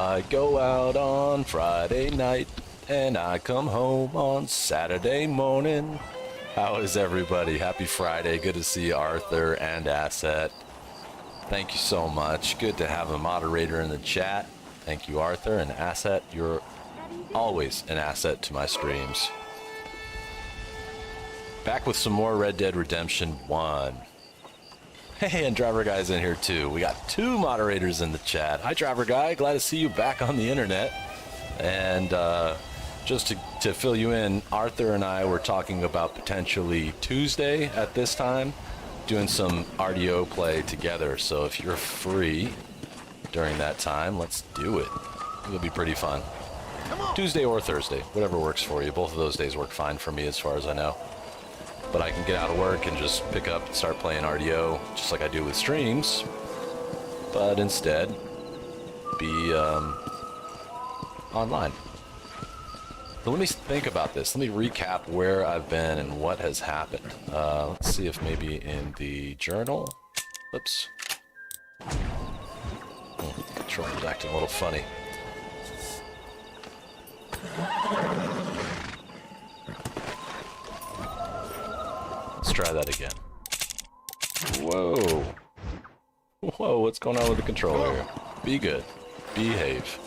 I go out on Friday night and I come home on Saturday morning. How is everybody? Happy Friday. Good to see Arthur and Asset. Thank you so much. Good to have a moderator in the chat. Thank you, Arthur and Asset. You're always an asset to my streams. Back with some more Red Dead Redemption 1. Hey, and Driver Guy's in here too. We got 2 moderators in the chat. Hi, Driver Guy. Glad to see you back on the internet. And just to fill you in, Arthur and I were talking about potentially Tuesday at this time, doing some RDO play together. So if you're free during that time, let's do it. It'll be pretty fun. Tuesday or Thursday, whatever works for you. Both of those days work fine for me as far as I know. But I can get out of work and just pick up and start playing RDO, just like I do with streams. But instead, be online. So let me think about this. Let me recap where I've been and what has happened. Let's see if maybe in the journal. Oops. Controller's acting a little funny. Let's try that again. Whoa. Whoa, what's going on with the controller here? Be good. Behave.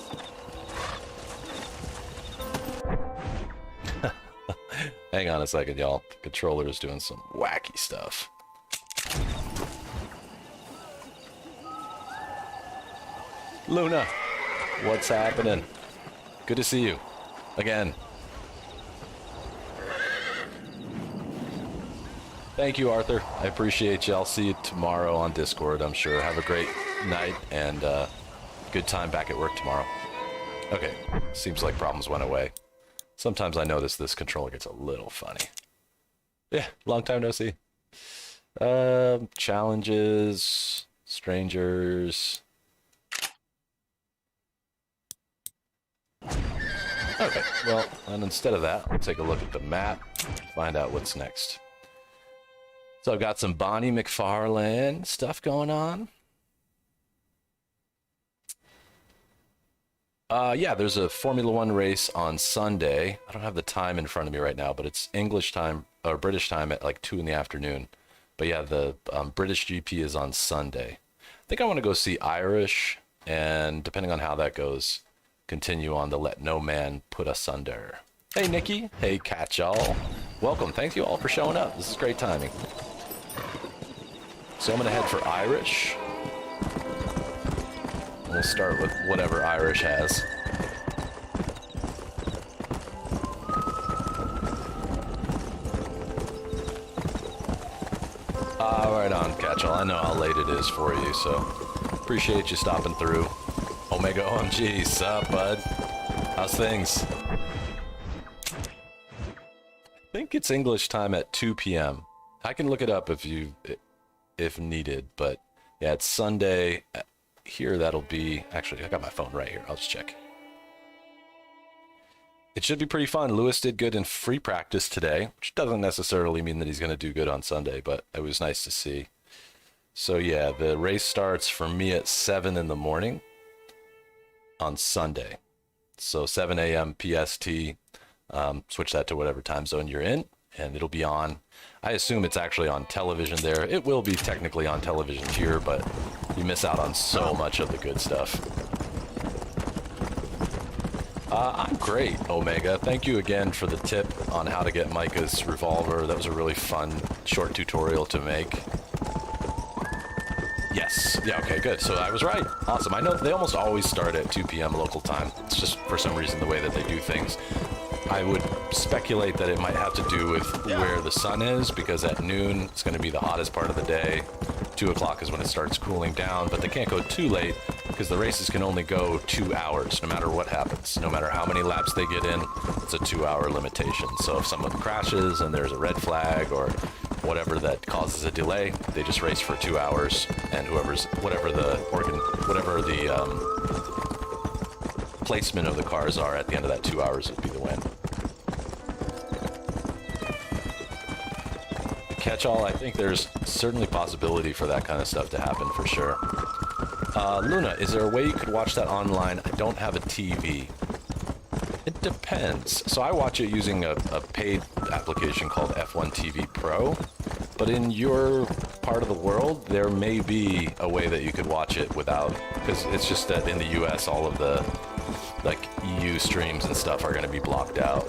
Hang on a second, y'all. The controller is doing some wacky stuff. Luna, what's happening? Good to see you. Again. Thank you, Arthur. I appreciate you. I'll see you tomorrow on Discord, I'm sure. Have a great night and good time back at work tomorrow. Okay, seems like problems went away. Sometimes I notice this controller gets a little funny. Yeah, long time no see. Challenges, strangers. Okay, well, and instead of that, I'll take a look at the map, find out what's next. So I've got some Bonnie McFarlane stuff going on. Yeah, there's a Formula One race on Sunday. I don't have the time in front of me right now, but it's English time or British time at like 2 in the afternoon. But yeah, the British GP is on Sunday. I think I want to go see Irish, and depending on how that goes, continue on the Let No Man Put Us Under. Hey, Nikki. Hey, Catch-all. Welcome. Thank you all for showing up. This is great timing. So I'm going to head for Irish. And we'll start with whatever Irish has. Right on, Catch-all. I know how late it is for you, so appreciate you stopping through. Omega OMG, sup, bud? How's things? I think it's English time at 2 p.m. I can look it up if needed, but yeah, it's Sunday. Here, that'll be... Actually, I got my phone right here. I'll just check. It should be pretty fun. Lewis did good in free practice today, which doesn't necessarily mean that he's going to do good on Sunday, but it was nice to see. So yeah, the race starts for me at 7 in the morning on Sunday. So 7 a.m. PST. Switch that to whatever time zone you're in, and it'll be on. I assume it's actually on television there. It will be technically on television here, but you miss out on so much of the good stuff. I'm great, Omega. Thank you again for the tip on how to get Micah's revolver. That was a really fun, short tutorial to make. Yes. Yeah, okay, good. So I was right. Awesome. I know they almost always start at 2 p.m. local time. It's just, for some reason, the way that they do things. I would speculate that it might have to do with where the sun is, because at noon, it's going to be the hottest part of the day. 2 o'clock is when it starts cooling down, but they can't go too late, because the races can only go 2 hours, no matter what happens. No matter how many laps they get in, it's a 2-hour limitation. So if someone crashes and there's a red flag or whatever that causes a delay, they just race for 2 hours, and whatever the placement of the cars are at the end of that 2 hours would be the win. Catch-all, I think there's certainly possibility for that kind of stuff to happen for sure. Luna, is there a way you could watch that online? I don't have a TV. It depends. So I watch it using a paid application called F1 TV Pro, but in your part of the world, there may be a way that you could watch it without, because it's just that in the US, all of the like EU streams and stuff are going to be blocked out.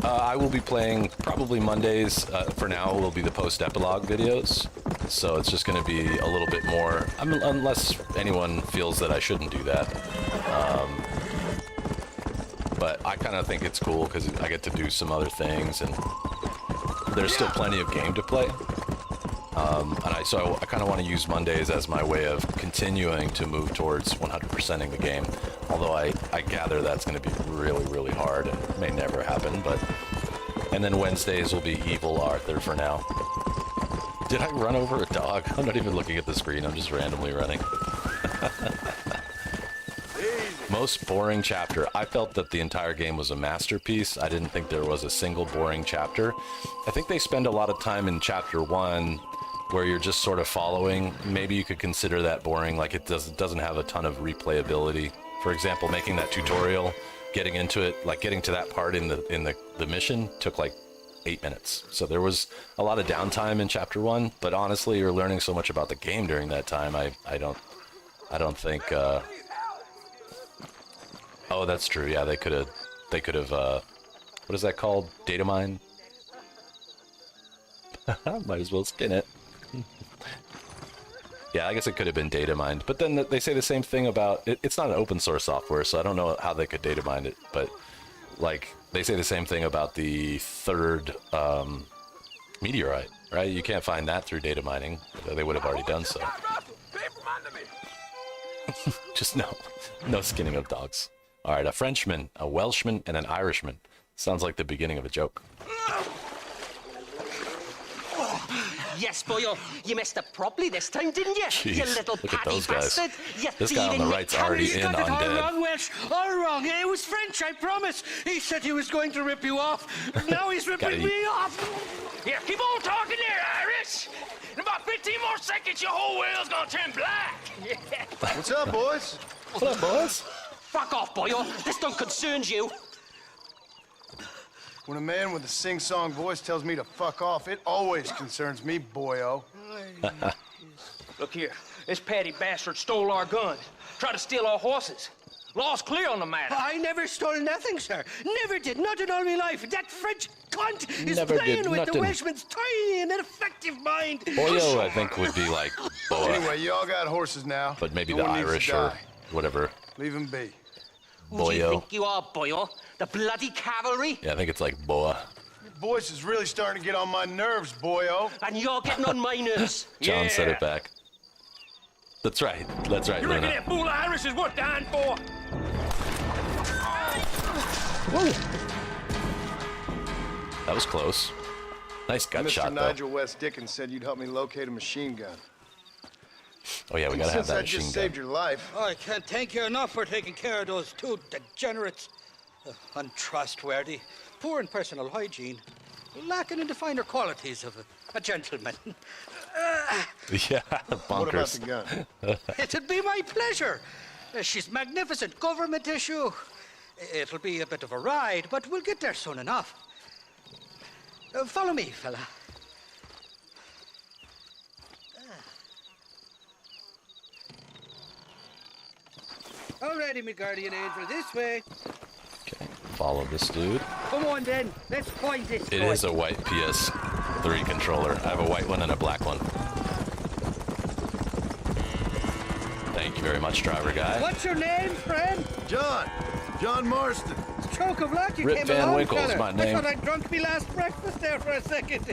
I will be playing probably Mondays. For now, will be the post-epilogue videos. So it's just going to be a little bit more, unless anyone feels that I shouldn't do that. But I kind of think it's cool because I get to do some other things, and there's still plenty of game to play. So I kind of want to use Mondays as my way of continuing to move towards 100%ing the game. Although I gather that's going to be really, really hard and may never happen. But and then Wednesdays will be Evil Arthur for now. Did I run over a dog? I'm not even looking at the screen. I'm just randomly running. Most boring chapter. I felt that the entire game was a masterpiece. I didn't think there was a single boring chapter. I think they spend a lot of time in chapter 1 where you're just sort of following. Maybe you could consider that boring, like it doesn't have a ton of replayability. For example, making that tutorial, getting into it, like getting to that part in the mission took like 8 minutes. So there was a lot of downtime in chapter 1, but honestly, you're learning so much about the game during that time. I don't think oh, that's true. Yeah, they could have what is that called? Data mine? Might as well skin it. Yeah, I guess it could have been data mined, but then they say the same thing about it. It's not an open source software, so I don't know how they could data mine it, but like they say the same thing about the third meteorite, right? You can't find that through data mining. They would have already done so. Just no skinning of dogs. All right, a Frenchman, a Welshman, and an Irishman. Sounds like the beginning of a joke. Yes, boyo, you messed up properly this time, didn't you? Jeez, you little look at patty those guys. bastard. You This guy on the right's already in on all dead. wrong, Welsh. All wrong. It was French, I promise. He said he was going to rip you off. Now he's ripping me off. Here, keep on talking there, Irish. In about 15 more seconds, your whole world's gonna turn black. What's up, boys? What up, boys? Fuck off, boyo. This don't concern you. When a man with a sing-song voice tells me to fuck off, it always concerns me, boyo. Look here, this patty bastard stole our guns, tried to steal our horses. Law's clear on the matter. I never stole nothing, sir. Never did. Not in all my life. That French cunt is Never playing did with nothing. the Welshman's tiny and ineffective mind. Boyo, I think, would be like boa, Anyway, you all got horses now. but maybe No the one needs to Irish or die. whatever. Leave him be. Who do you Boyo. think you are, boyo? The bloody cavalry? Yeah, I think it's like boa. Your voice is really starting to get on my nerves, boyo. And you're getting on my nerves. John said Yeah. it back. That's right. That's right, You reckon Luna. that fool Irish is worth dying for? That was close. Nice gut Mr. shot, though. Nigel West Dickens said you'd help me locate a machine gun. Oh yeah, we gotta have Since that I machine just gun. saved your life, I can't thank you enough for taking care of those two degenerates. Untrustworthy, poor in personal hygiene, lacking in the finer qualities of a gentleman. Yeah, what about bonkers. the gun? It'd be my pleasure. She's magnificent, government issue. It'll be a bit of a ride, but we'll get there soon enough. Follow me, fella. Alrighty, me guardian angel, this way. Okay, follow this dude. Come on then, let's find this It guy. is a white PS3 controller. I have a white one and a black one. Thank you very much, driver guy. What's your name, friend? John Marston. Stroke of luck, you Rip came Van along, Winkle's fella. my I name. thought I'd drunk me last breakfast there for a second.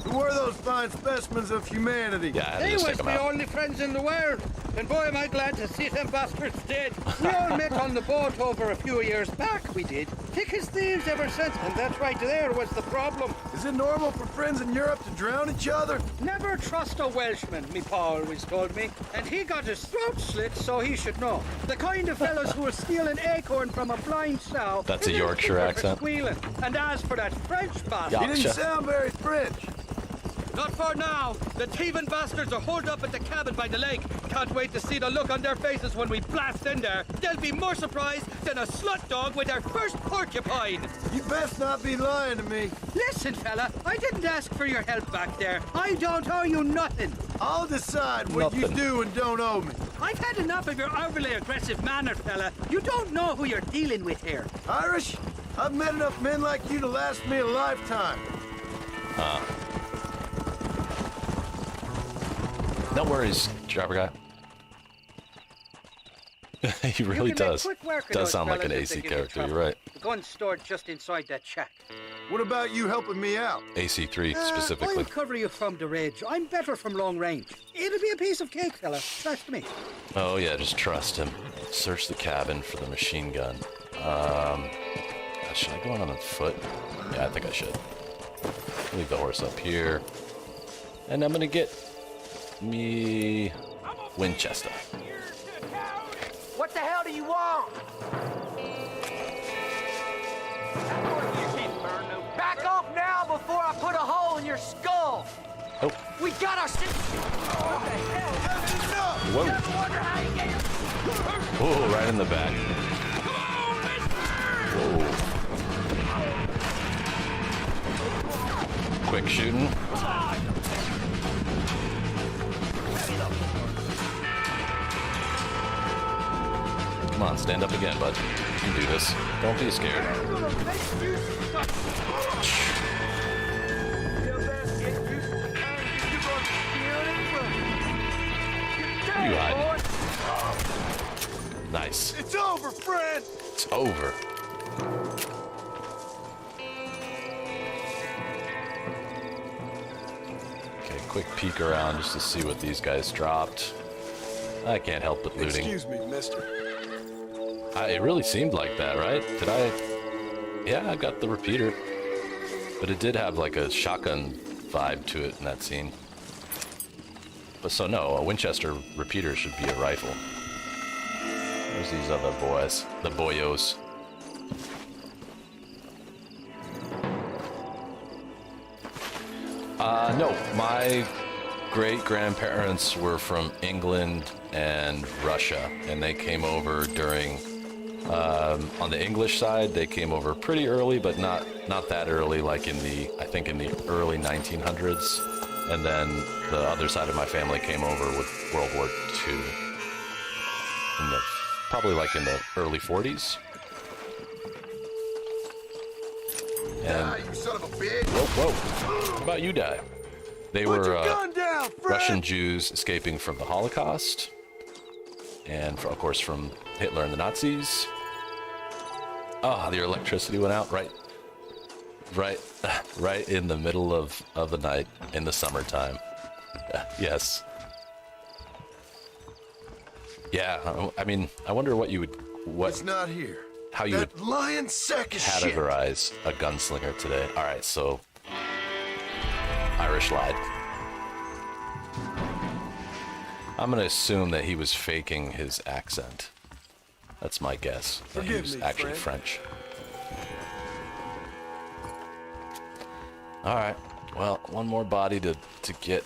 Who were those fine specimens of humanity? Yeah, I had to They just was take 'em my out. only friends in the world. And boy, am I glad to see them bastards dead. We all met on the boat over a few years back, we did. Thick as thieves ever since, and that right there was the problem. Is it normal for friends in Europe to drown each other? Never trust a Welshman, me pa always told me. And he got his throat slit, so he should know. The kind of fellas who will steal an acorn from a blind sow. That's a is Yorkshire for accent. Squealing. And as for that French bastard... Yeah. He didn't Gotcha. sound very French. Not for now. The thieving bastards are holed up at the cabin by the lake. Can't wait to see the look on their faces when we blast in there. They'll be more surprised than a slut dog with their first porcupine. You best not be lying to me. Listen, fella, I didn't ask for your help back there. I don't owe you nothing. I'll decide what you Nothing. do and don't owe me. I've had enough of your overly aggressive manner, fella. You don't know who you're dealing with here. Irish, I've met enough men like you to last me a lifetime. No worries, driver guy. He really You can make does. quick work of Does those sound like an fellas if they AC give you character, you're trouble. right. The gun's stored just inside that shack. What about you helping me out? AC3 I'll specifically. cover you from the ridge. I'm better from long range. It'll be a piece of cake, fella. Trust me. Oh yeah, just trust him. Search the cabin for the machine gun. Should I go on foot? Yeah, I think I should. Leave the horse up here. And I'm gonna get me Winchester. What the hell do you want? Back off now before I put a hole in your skull. Oh, We got our shit. whoa. Oh, right in the back. Whoa. Quick shooting. Come on, stand up again, bud. You can do this. Don't be scared. Where are you hiding? Nice. It's over, friend! It's over. Okay, quick peek around just to see what these guys dropped. I can't help but looting. Excuse me, mister. It really seemed like that, right? Did I? Yeah, I got the repeater. But it did have like a shotgun vibe to it in that scene. But so no, a Winchester repeater should be a rifle. There's these other boys. The boyos. No, my great-grandparents were from England and Russia, and they came over during, on the English side, they came over pretty early, but not that early, like in the, I think in the early 1900s. And then the other side of my family came over with World War II, in the, probably like in the early 40s. And, You son of a bitch! whoa, how about you die? They Put were your gun down, friend! Russian Jews escaping from the Holocaust, and of course from Hitler and the Nazis. Ah, their electricity went out right in the middle of the night in the summertime. Yes. Yeah, I mean, I wonder what you would, It's not here. how you would That lying sack of shit! categorize a gunslinger today. All right, so Irish lied. I'm gonna assume that he was faking his accent. That's my guess. That he Forgive was me, actually friend. French. All right. Well, one more body to get.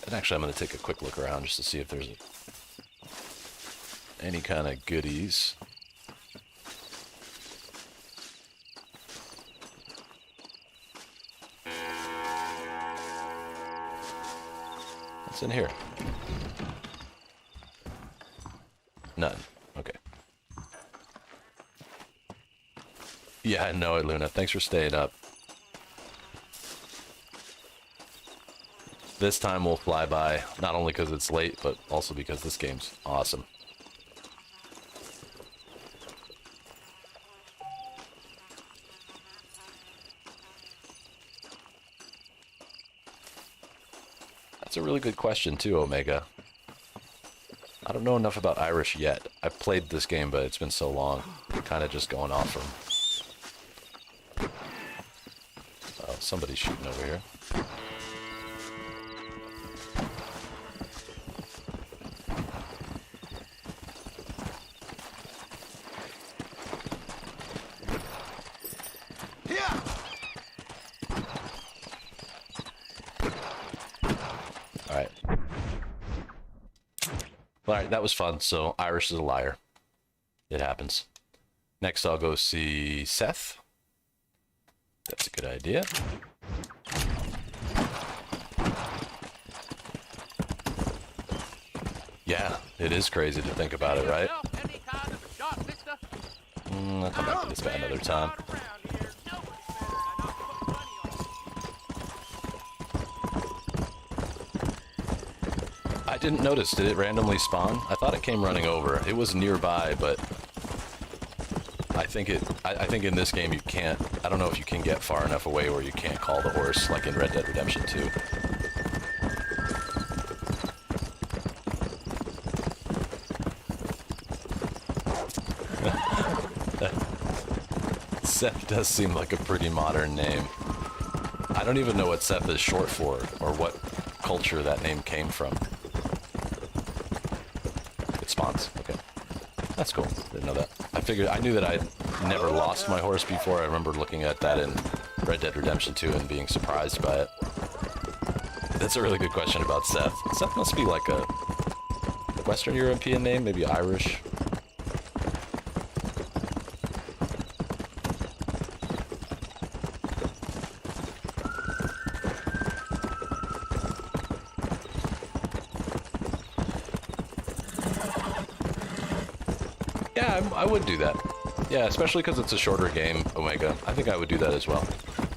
And actually, I'm gonna take a quick look around just to see if there's any kind of goodies. What's in here? None. Okay. Yeah, I know it, Luna. Thanks for staying up. This time we'll fly by, not only because it's late, but also because this game's awesome. a really good question too, Omega. I don't know enough about Irish yet. I've played this game, but it's been so long. I'm kind of just going off from... Oh, somebody's shooting over here. Alright, that was fun. So, Irish is a liar. It happens. Next, I'll go see Seth. That's a good idea. Yeah, it is crazy to think about it, right? I'll come back to this guy another time. I didn't notice. Did it randomly spawn? I thought it came running over. It was nearby, but I think in this game you can't. I don't know if you can get far enough away where you can't call the horse, like in Red Dead Redemption 2. Seth does seem like a pretty modern name. I don't even know what Seth is short for, or what culture that name came from. Spawns. Okay. That's cool. Didn't know that. I knew that I'd never lost my horse before. I remember looking at that in Red Dead Redemption 2 and being surprised by it. That's a really good question about Seth. Seth must be like a Western European name, maybe Irish. Yeah, I would do that. Yeah, especially because it's a shorter game, Omega. I think I would do that as well.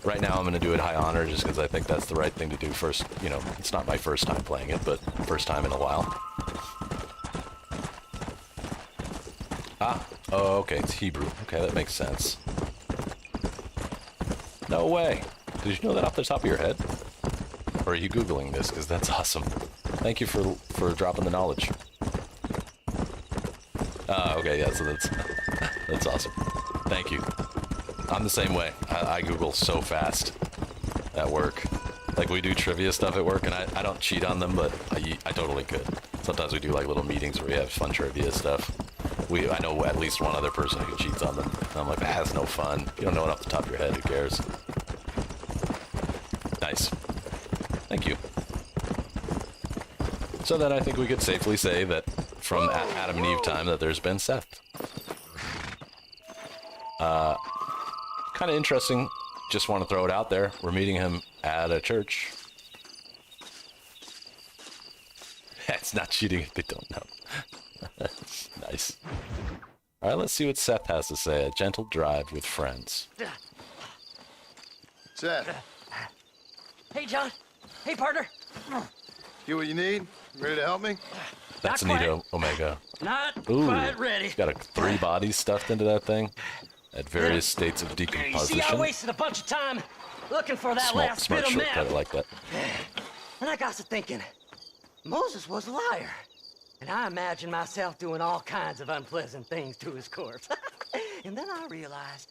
Right now, I'm going to do it high honor just because I think that's the right thing to do first. You know, it's not my first time playing it, but first time in a while. Ah, oh, okay, it's Hebrew. Okay, that makes sense. No way. Did you know that off the top of your head? Or are you Googling this? Because that's awesome. Thank you for dropping the knowledge. Okay, yeah, so that's awesome. Thank you. I'm the same way. I Google so fast at work. Like, we do trivia stuff at work, and I don't cheat on them, but I totally could. Sometimes we do, like, little meetings where we have fun trivia stuff. I know at least one other person who cheats on them. And I'm like, that's no fun. You don't know it off the top of your head. Who cares? Nice. Thank you. So then I think we could safely say that from Adam and Eve time that there's been Seth. Kind of interesting. Just want to throw it out there. We're meeting him at a church. It's not cheating if they don't know. Nice. All right, let's see what Seth has to say. A gentle drive with friends. Seth, Hey, John. Hey, partner. get what you need? Ready to help me? That's Not neat, quite. Omega. Not Ooh, quite ready. got 3 bodies stuffed into that thing at various states of You see, decomposition. I wasted a bunch of time looking for that Smart last bit of shortcut, I map. like that. And I got to thinking, Moses was a liar. And I imagined myself doing all kinds of unpleasant things to his corpse. And then I realized,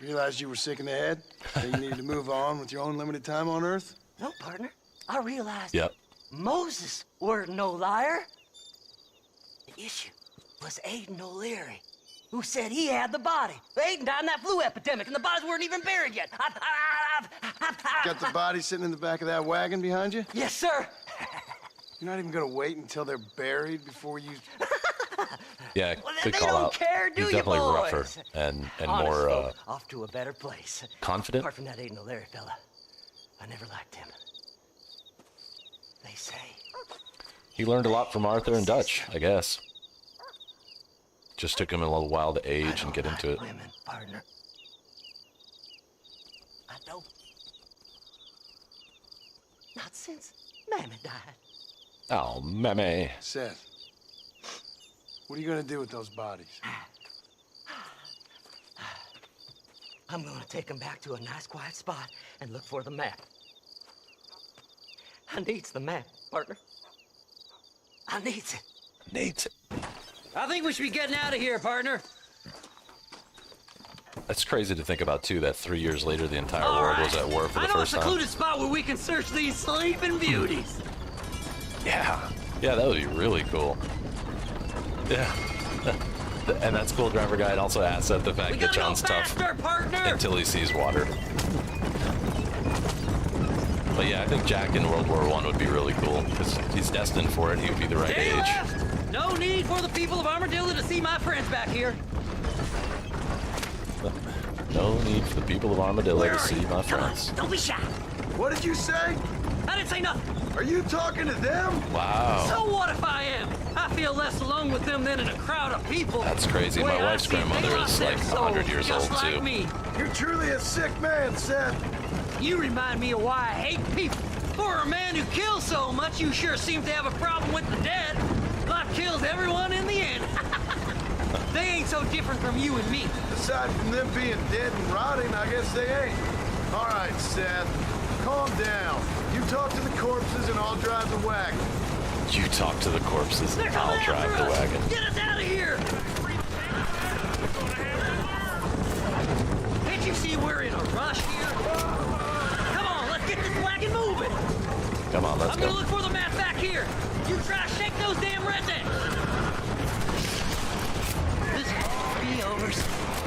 Realized you were sick in the head? That you needed to move on with your own limited time on Earth? no, partner, I realized Yep. Moses weren't no liar. The issue was Aiden O'Leary, who said he had the body. Aiden died in that flu epidemic, and the bodies weren't even buried yet. Got the body sitting in the back of that wagon behind you? Yes, sir. You're not even gonna wait until they're buried before you... Yeah, Well, good they call don't out. care, do He's you, definitely boys? rougher and Honest more folk, off to a better place. confident. Apart from that Aiden O'Leary fella, I never liked him. They say He learned a lot from Arthur and Dutch, I guess. Just took him a little while to I age don't and get like into it. women, partner. I don't. Not since Mammy died. Oh, mammy. Seth, what are you gonna do with those bodies? I'm gonna take him back to a nice quiet spot and look for the map. I needs the map, partner. I needs it. Needs it. I think we should be getting out of here, partner. That's crazy to think about, too, that 3 years later the entire world was at war for the I know a first time. secluded spot where we can search these sleeping beauties. Yeah. Yeah, that would be really cool. Yeah. And that's cool, driver guy. And also adds up the fact We that gotta go John's tough faster, partner. until he sees water. But yeah, I think Jack in World War I would be really cool because he's destined for it. He would be the right Stay age. left. No need for the people of Armadillo to see my friends back here. No need for the people of Armadillo Where to are see you? my Come on, friends. don't be shy. What did you say? I didn't say nothing. Are you talking to them? Wow. So what if I am? I feel less alone with them than in a crowd of people. That's crazy. My Way I wife's see, they grandmother lost is their like soul, 100 years just old, like too. Me. You're truly a sick man, Seth. You remind me of why I hate people. For a man who kills so much, you sure seem to have a problem with the dead. Life kills everyone in the end. They ain't so different from you and me. Aside from them being dead and rotting, I guess they ain't. All right, Seth, calm down. You talk to the corpses and I'll drive the wagon. You talk to the corpses They're and coming I'll drive after the us. wagon. Get us out of here. Can't you see we're in a rush here? Come on, let's get this wagon moving. Come on, let's I'm go. gonna look for the map back here. You try to shake those damn rednecks. This be over.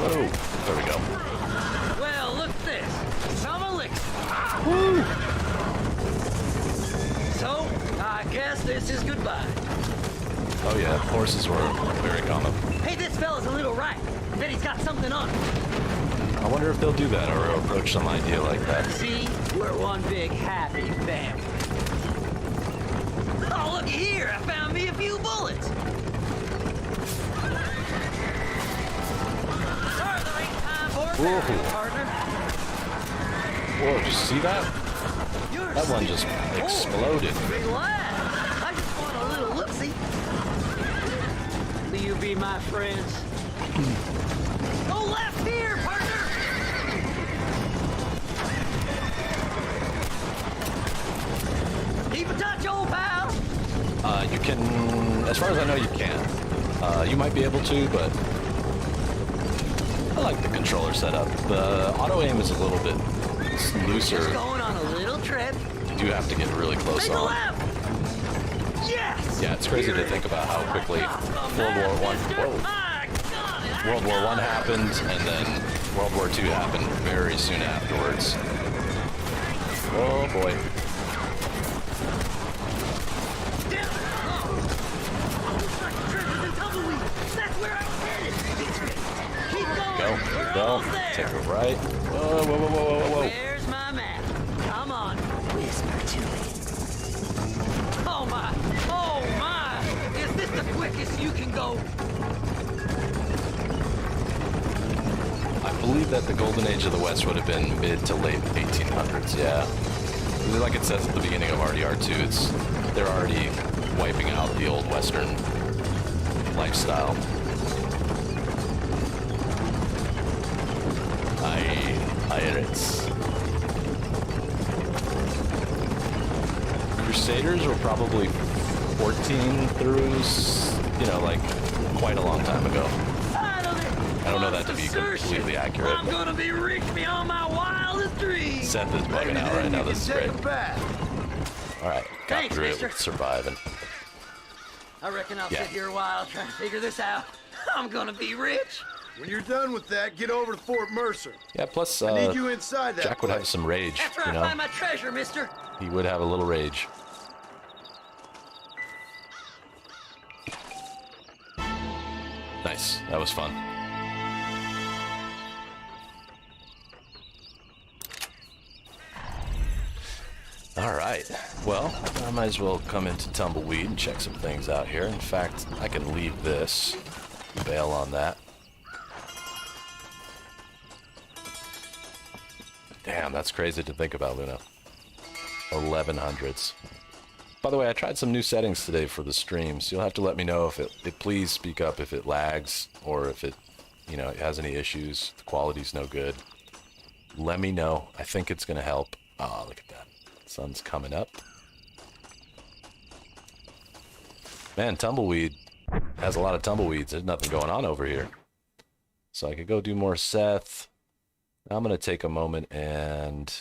Whoa. There we go. Well, look at this. Some elixir. Woo. So, I guess this is goodbye. Oh yeah, horses were very common. Hey, this fella's a little right. Bet he's got something on him. I wonder if they'll do that or approach some idea like that. See? We're one big happy family. Oh, looky here. I found me a few bullets. Sorry, there ain't time for a Whoa. burial, partner. Whoa, did you see that? You're That one just exploded. Big lad. I just want a little look-see. Will you be my friends? Go left here, partner! Keep in touch, old pal! You can, as far as I know, you can. You might be able to, but I like the controller setup. The auto aim is a little bit looser. Just going on a little trip. You do have to get really close Make a on. left! Yes! Yeah, it's crazy to think about how quickly World War One. World War I happened, and then World War II happened very soon afterwards. Oh boy. Go. Take a right. Whoa, whoa, whoa, whoa, whoa, whoa. There's my map. Come on, whisper to me. Oh my! Is this the quickest you can go? I believe that the golden age of the West would have been mid to late 1800s, yeah. Like it says at the beginning of RDR2, they're already wiping out the old Western lifestyle. Pirates. Crusaders were probably 14 through, like quite a long time ago. I don't know that to be completely accurate. I'm gonna be rich beyond my wildest dreams. Seth is bugging out right now. This is great. All right, got Thanks, through mister. it with surviving. I reckon I'll Yeah. sit here a while trying to figure this out. I'm gonna be rich. When you're done with that, get over to Fort Mercer. Yeah, plus I need you inside that Jack would have place. some rage, After I find my treasure, mister. He would have a little rage. Nice, that was fun. All right, well, I might as well come into Tumbleweed and check some things out here. In fact, I can leave this, bail on that. Damn, that's crazy to think about, Luna. 1100s. By the way, I tried some new settings today for the streams. You'll have to let me know if it please speak up if it lags or if it, it has any issues. The quality's no good. Let me know. I think it's going to help. Oh, look at that. Sun's coming up. Man, Tumbleweed has a lot of tumbleweeds. There's nothing going on over here. So I could go do more Seth. I'm going to take a moment and...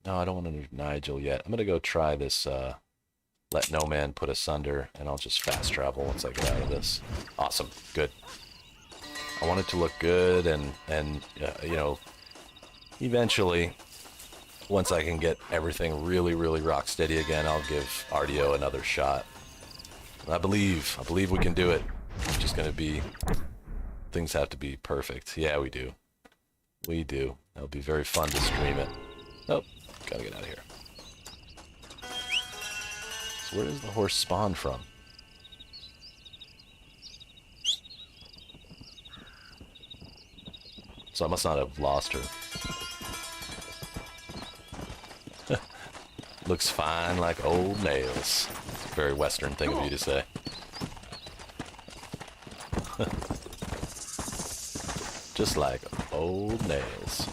No, I don't want to do Nigel yet. I'm going to go try this Let No Man Put Asunder, and I'll just fast travel once I get out of this. Awesome. Good. I want it to look good, and you know, eventually, once I can get everything really, really rock steady again, I'll give RDO another shot. I believe we can do it. It's just going to be... Things have to be perfect. Yeah, we do. We do. That'll be very fun to stream it. Nope. Gotta get out of here. So where does the horse spawn from? So I must not have lost her. Looks fine like old nails. It's a very Western thing of you to say. Just like old nails.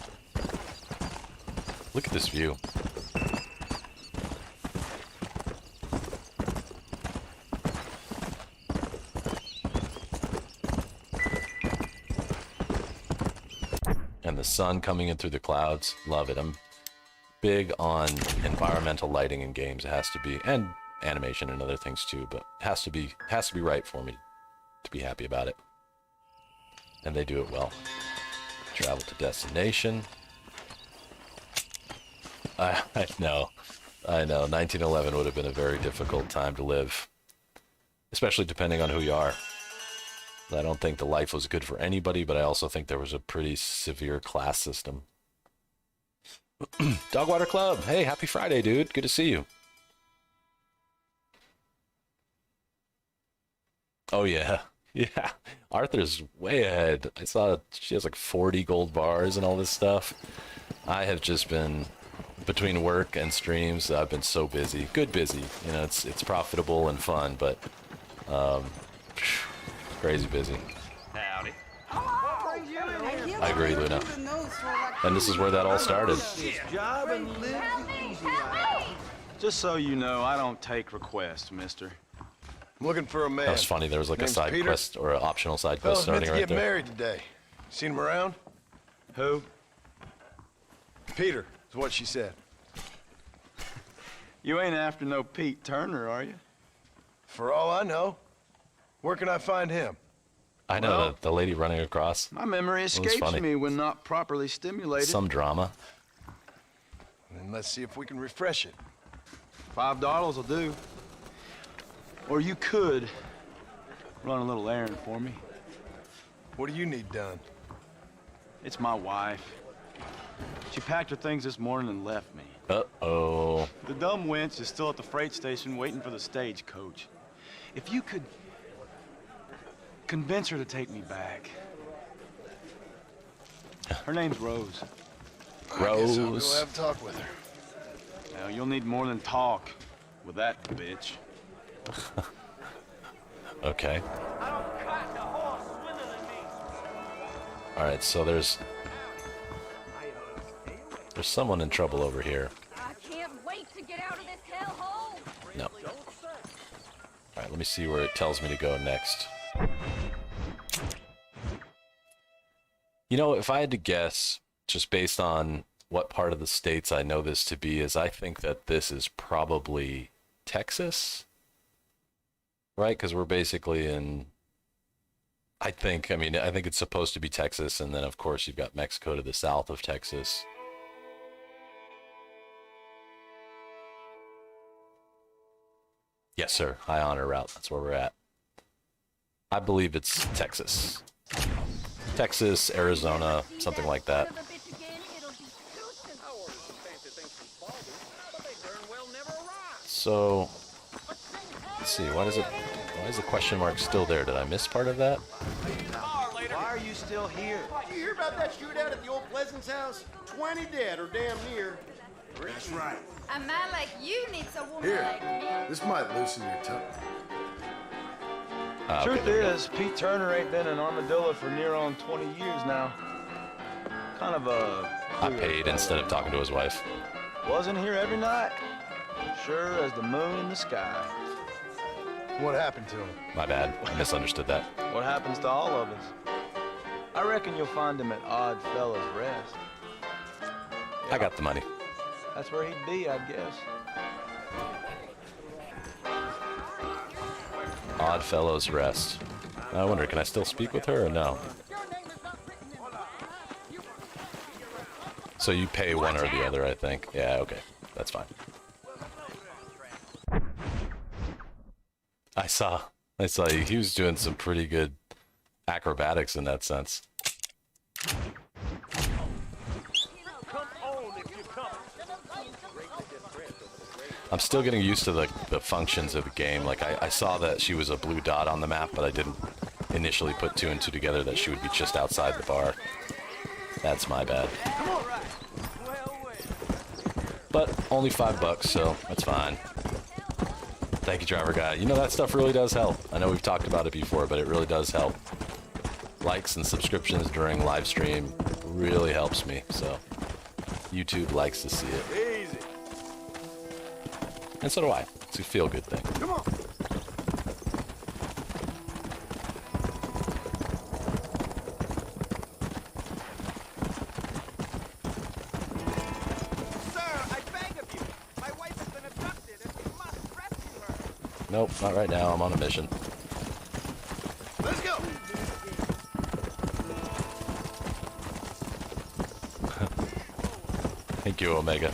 Look at this view. And the sun coming in through the clouds. Love it. I'm big on environmental lighting in games. It has to be, and animation and other things too, but it has to be right for me to be happy about it. And they do it well. Travel to destination. I know. 1911 would have been a very difficult time to live, especially depending on who you are. I don't think the life was good for anybody, but I also think there was a pretty severe class system. Dogwater Club, hey, happy Friday, dude. Good to see you. Oh, yeah. Yeah. Arthur's way ahead. I saw she has like 40 gold bars and all this stuff. I have just been... Between work and streams, I've been so busy. Good busy. You know, it's profitable and fun, but crazy busy. Howdy. I agree, Luna. And this is where that all started. Just so you know, I don't take requests, mister. I'm looking for a man. That was funny. There was like a side Peter. quest or an optional side quest Fella's meant starting to right get there. married today. Seen him around? Who? Peter is what she said. You ain't after no Pete Turner, are you? For all I know. Where can I find him? I know, Well, the lady running across. My memory was escapes funny. me when not properly stimulated. Some drama. And let's see if we can refresh it. $5 will do. Or you could run a little errand for me. What do you need done? It's my wife. She packed her things this morning and left me. Uh-oh. The dumb wench is still at the freight station waiting for the stagecoach. If you could convince her to take me back. Her name's Rose. I guess I'll go Rose. have a talk with her. Now, you'll need more than talk with that bitch. Okay. Alright, so there's someone in trouble over here. I can't wait to get out of this hellhole. No. Alright, let me see where it tells me to go next. You know, if I had to guess, just based on what part of the States I know this to be, is I think that this is probably Texas? Right? Because we're basically in... I think it's supposed to be Texas, and then of course you've got Mexico to the south of Texas. Yes, sir. High honor route. That's where we're at. I believe it's Texas. Texas, Arizona, something like that. So, let's see. Why is the question mark still there? Did I miss part of that? Why are you still here? You hear about that shootout at the old Pleasance house? 20 dead or damn near. That's right. A man like you needs a woman Here, like me. this might loosen your tongue. Truth is, Pete Turner ain't been in Armadillo for near on 20 years now. Kind of a... I paid instead of talking to his wife. Wasn't here every night. Sure as the moon in the sky. What happened to him? My bad. I misunderstood that. What happens to all of us? I reckon you'll find him at Odd Fellow's Rest. I got the money. That's where he'd be, I'd guess. Odd Fellow's Rest. I wonder, can I still speak with her or no? So you pay one or the other, I think. Yeah, okay. That's fine. I saw he was doing some pretty good acrobatics in that sense. I'm still getting used to the functions of the game. Like, I saw that she was a blue dot on the map, but I didn't initially put two and two together that she would be just outside the bar. That's my bad. But only $5, so that's fine. Thank you, driver guy. You know, that stuff really does help. I know we've talked about it before, but it really does help. Likes and subscriptions during live stream really helps me, so YouTube likes to see it. Easy. And so do I. It's a feel-good thing. Come on. Nope, not right now. I'm on a mission. Let's go. Thank you, Omega.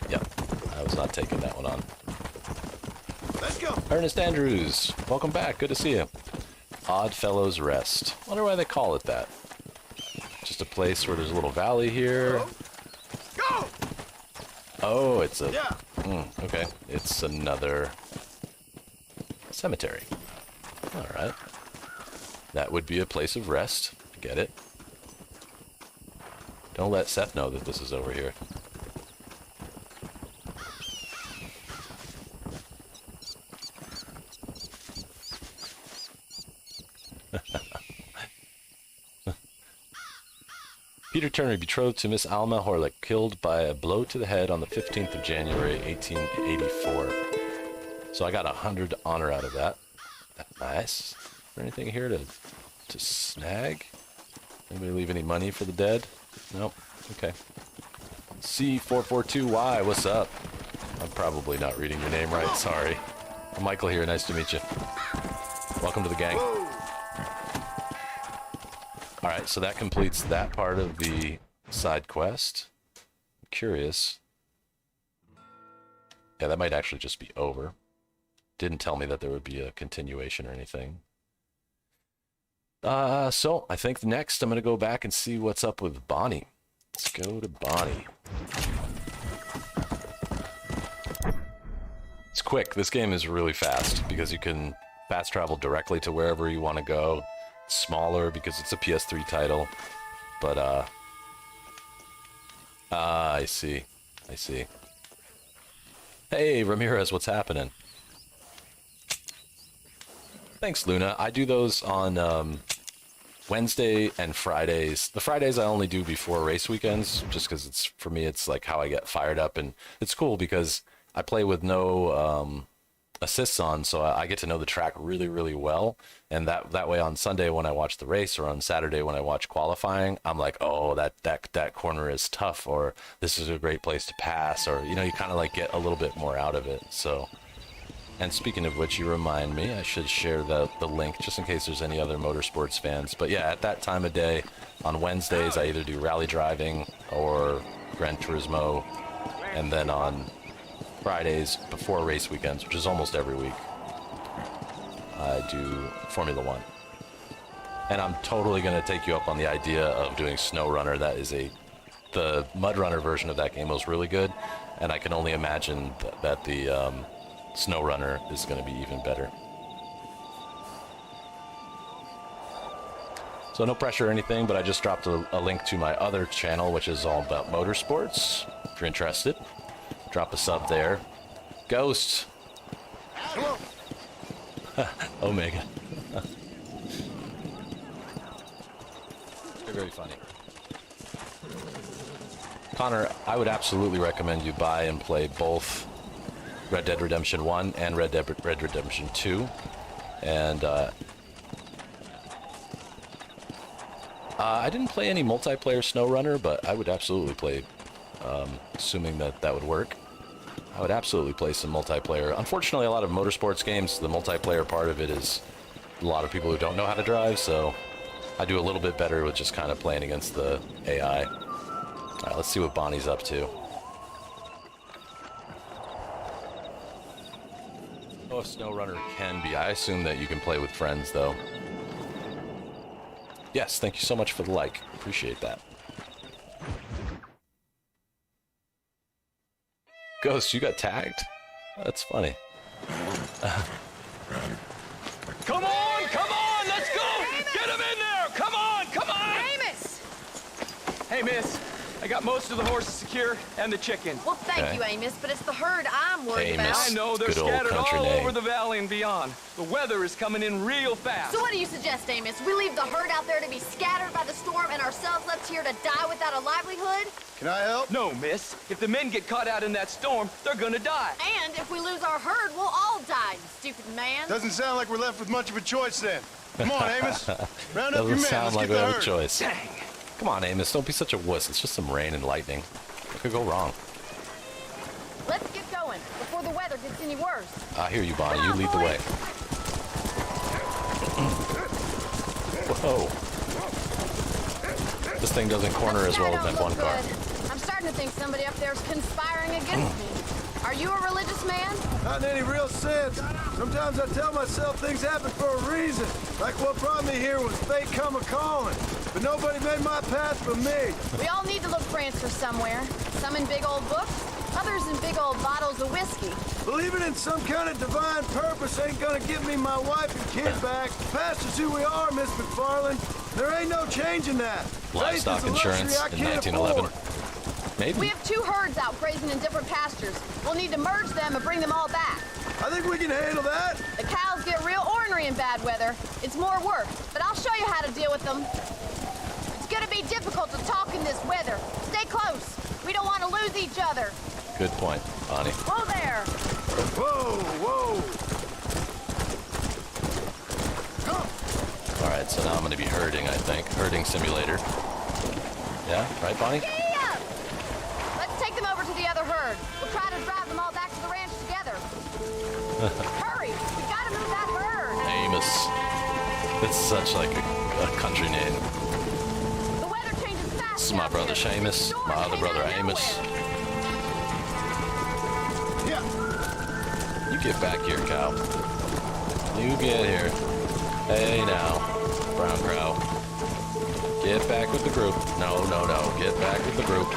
Yep, I was not taking that one on. Let's go. Ernest Andrews, welcome back. Good to see you. Odd Fellow's Rest. Wonder why they call it that. Just a place where there's a little valley here. Go. Oh, it's a... Yeah. Okay, it's another cemetery. All right. That would be a place of rest. I get it. Don't let Seth know that this is over here. Peter Turner, betrothed to Miss Alma Horlick, killed by a blow to the head on the 15th of January, 1884. So I got 100 honor out of that. That's nice. Is there anything here to snag? Anybody leave any money for the dead? Nope. Okay. C442Y, what's up? I'm probably not reading your name right. Sorry. I'm Michael here. Nice to meet you. Welcome to the gang. Whoa. Alright, so that completes that part of the side quest. I'm curious. Yeah, that might actually just be over. Didn't tell me that there would be a continuation or anything. So I think next I'm going to go back and see what's up with Bonnie. Let's go to Bonnie. It's quick. This game is really fast because you can fast travel directly to wherever you want to go. It's smaller because it's a PS3 title. But, I see. I see. Hey, Ramirez, what's happening? Thanks, Luna. I do those on Wednesday and Fridays. The Fridays I only do before race weekends, just because it's, for me, it's like how I get fired up. And it's cool because I play with no assists on, so I get to know the track really, really well. And that way on Sunday when I watch the race, or on Saturday when I watch qualifying, I'm like, oh, that corner is tough, or this is a great place to pass, or, you know, you kind of like get a little bit more out of it. So, and speaking of which, you remind me, I should share the link just in case there's any other motorsports fans. But yeah, at that time of day, on Wednesdays, I either do rally driving or Gran Turismo, and then on Fridays before race weekends, which is almost every week, I do Formula One. And I'm totally going to take you up on the idea of doing Snow Runner. That is the Mud Runner version of that game was really good, and I can only imagine that the Snow Runner is going to be even better. So no pressure or anything, but I just dropped a link to my other channel, which is all about motorsports. If you're interested, drop a sub there. Ghost. Omega. very funny. Connor, I would absolutely recommend you buy and play both Red Dead Redemption 1 and Red Dead Redemption 2. And I didn't play any multiplayer SnowRunner, but I would absolutely play, assuming that would work. I would absolutely play some multiplayer. Unfortunately, a lot of motorsports games, the multiplayer part of it is a lot of people who don't know how to drive, so I do a little bit better with just kind of playing against the AI. All right, let's see what Bonnie's up to. I don't know if SnowRunner can be. I assume that you can play with friends, though. Yes, thank you so much for the like. Appreciate that. Ghost, you got tagged? That's funny. Come on, let's go! Get him in there! Come on! Amos! Hey, miss, I got most of the horses secure and the chicken. Well, thank you, Amos, but it's the herd I'm worried Amos. about. I know they're Good old scattered country all name. over the valley and beyond. The weather is coming in real fast. So what do you suggest, Amos? We leave the herd out there to be scattered by the storm and ourselves left here to die without a livelihood? Can I help? No, miss. If the men get caught out in that storm, they're gonna die. And if we lose our herd, we'll all die, you stupid man. Doesn't sound like we're left with much of a choice then. Come on, Amos. Round up your Doesn't men. sound Let's like get we the have a herd. choice. Dang. Come on, Amos, don't be such a wuss. It's just some rain and lightning. What could go wrong? Let's get going before the weather gets any worse. I hear you, Bonnie. You lead the way. Whoa. This thing doesn't corner as well as that one car. I'm starting to think somebody up there is conspiring against me. Are you a religious man? Not in any real sense. Sometimes I tell myself things happen for a reason. Like what brought me here was fate come a-calling. But nobody made my path for me. We all need to look for answers somewhere. Some in big old books, others in big old bottles of whiskey. Believing in some kind of divine purpose ain't gonna give me my wife and kid back. Past is who we are, Miss McFarland. There ain't no changing that. Livestock Faith is a luxury insurance I in can't 1911. afford. Maybe. We have 2 herds out grazing in different pastures. We'll need to merge them and bring them all back. I think we can handle that. The cows get real ornery in bad weather. It's more work, but I'll show you how to deal with them. It's gonna be difficult to talk in this weather. Stay close. We don't want to lose each other. Good point, Bonnie. Whoa there. Whoa, whoa. All right, so now I'm going to be herding, I think. Herding simulator. Yeah, right, Bonnie? Yeah! Let's take them over to the other herd. We'll try to drive them all back to the ranch together. Hurry! We gotta move that herd! Amos. It's such like a country name. The weather changes fast. This is my out brother here. Seamus, Storm my other came brother out of Amos. nowhere. Yeah. You get back here, cow. You get here. Hey now, brown cow. Get back with the group. No, no, no. Get back with the group.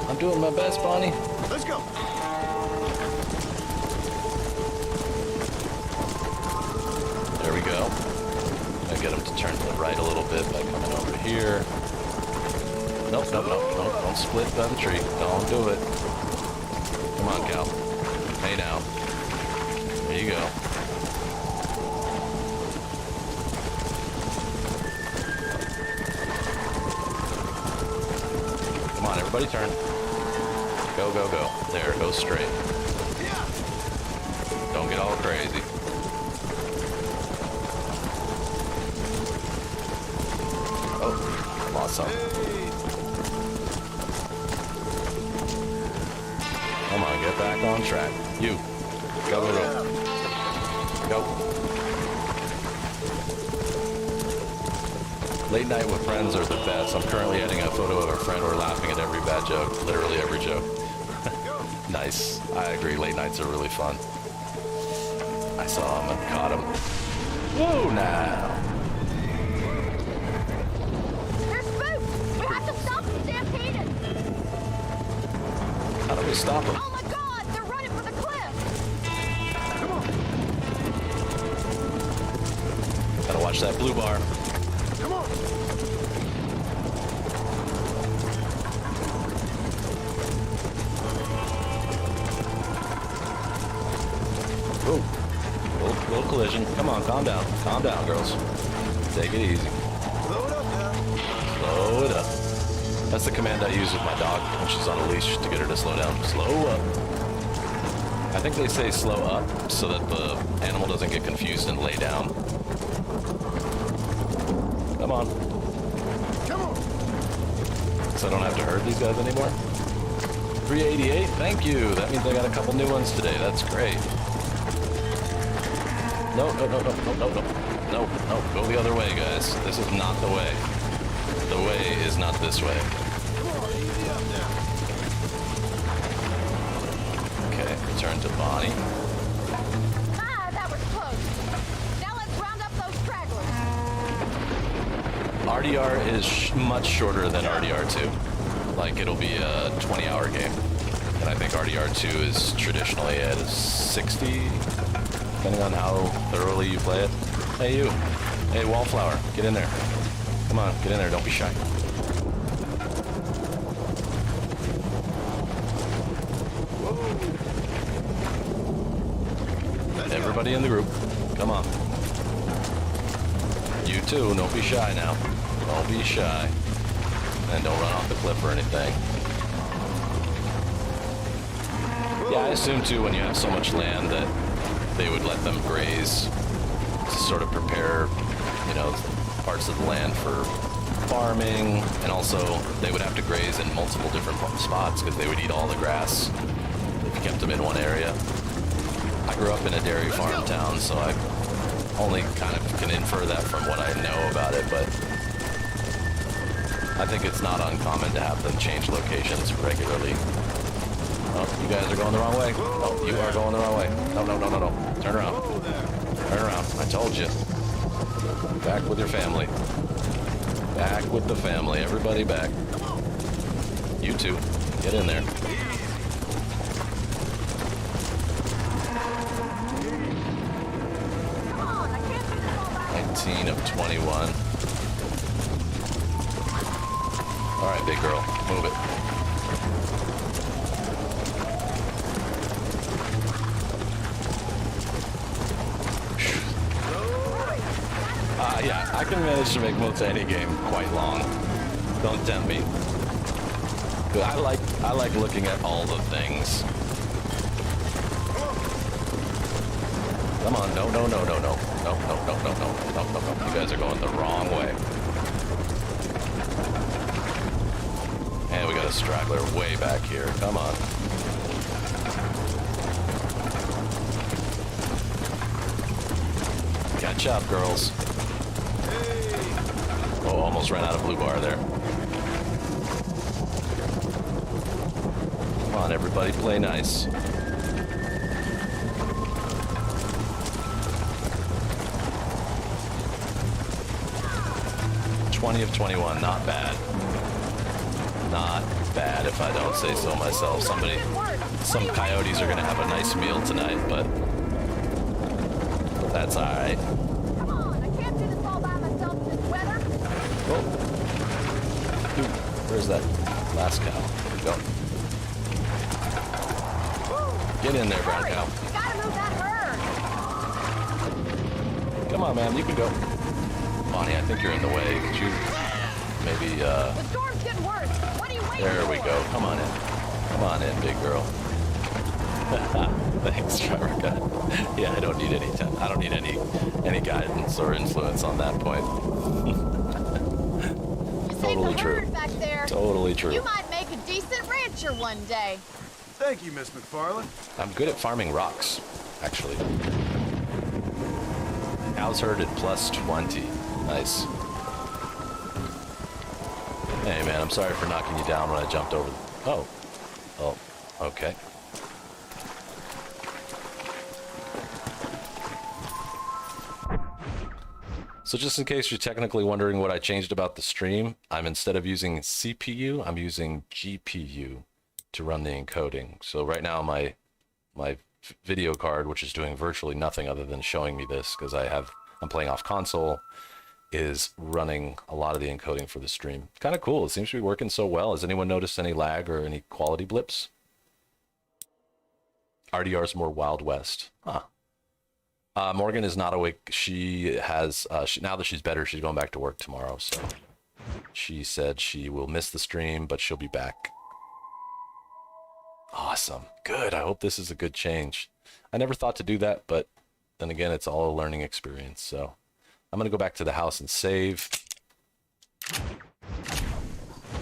I'm doing my best, Bonnie. Let's go. There we go. I get him to turn to the right a little bit by coming over here. Nope, nope, nope, nope. Don't split by the tree. Don't do it. Come on, cow. Hey now. There you go. Come on, everybody turn. Go, go, go. There, go straight. Don't get all crazy. Oh, lost some. Come on, get back on track. You. Go, go, go. Go. Late night with friends are the best. I'm currently editing a photo of a friend. We're laughing at every bad joke. Literally every joke. Nice. I agree. Late nights are really fun. I saw him and caught him. Whoa, now. They're spooked! We have to stop them stampeding! How do we stop him? Oh my god! They're running for the cliff! Gotta watch that blue bar. Come on. Ooh. Little collision. Come on, calm down. Calm down, girls. Take it easy. That's the command I use with my dog when she's on a leash to get her to slow down. Slow up. I think they say slow up so that the animal doesn't get confused and lay down. Come on. Come on. So I don't have to herd these guys anymore. 388, thank you. That means I got a couple new ones today. That's great. No, no, no, no, no, no, no. No, no, go the other way, guys. This is not the way. The way is not this way. Come on, easy up now. Okay, return to Bonnie. Ah, that was close. Now let's round up those stragglers. RDR is much shorter than RDR2. Like, it'll be a 20-hour game. And I think RDR2 is traditionally at a 60, depending on how thoroughly you play it. Hey, you. Hey, Wallflower, get in there. Come on, get in there, don't be shy. Everybody in the group, come on. You too, don't be shy now. Don't be shy. And don't run off the cliff or anything. Yeah, I assume too when you have so much land that they would let them graze to sort of prepare, you know, parts of the land for farming, and also they would have to graze in multiple different spots because they would eat all the grass if you kept them in one area. I grew up in a dairy farm town, so I only kind of can infer that from what I know about it, but I think it's not uncommon to have them change locations regularly. Oh, you guys are going the wrong way. Oh, you are going the wrong way. No, no, no, no, no. Turn around. Turn around. I told you. Back with your family. Back with the family. Everybody back. You two. Get in there. Come on, I can't do this all by 19 of 21. All right, big girl. Move it. Yeah, I can manage to make most any game quite long. Don't tempt me. But I like looking at all the things. Come on, no, no, no, no, no. No, no, no, no, no, no, no, no. You guys are going the wrong way. And we got a straggler way back here. Come on. Catch up, girls. Oh, almost ran out of blue bar there. Come on, everybody, play nice. (20 of 21), not bad. Not bad, if I don't say so myself. Some coyotes are gonna have a nice meal tonight, but that's all right. Come on, I can't do this all by myself in this weather. Oh. Dude, where's that last cow? Go. Get in there, brown cow. You gotta move that herd. Come on, man, you can go. Bonnie, I think you're in the way. Could you maybe, The storm's getting worse. What are you waiting there we for? go. Come on in. Come on in, big girl. Thanks, Driver Guy. Yeah, I don't need any guidance or influence on that point. Totally true. Back there. Totally true. You might make a decent rancher one day. Thank you, Miss McFarland. I'm good at farming rocks, actually. Cows herded plus 20. Nice. Hey, man, I'm sorry for knocking you down when I jumped over. Oh. Oh, okay. So just in case you're technically wondering what I changed about the stream, instead of using CPU, I'm using GPU to run the encoding. So right now my video card, which is doing virtually nothing other than showing me this because I'm playing off console, is running a lot of the encoding for the stream. Kind of cool. It seems to be working so well. Has anyone noticed any lag or any quality blips? RDR's more Wild West. Huh. Morgan is not awake. She has, now that she's better, she's going back to work tomorrow, so She said she will miss the stream, but she'll be back. Awesome. Good. I hope this is a good change. I never thought to do that, but then again, it's all a learning experience. So I'm going to go back to the house and save.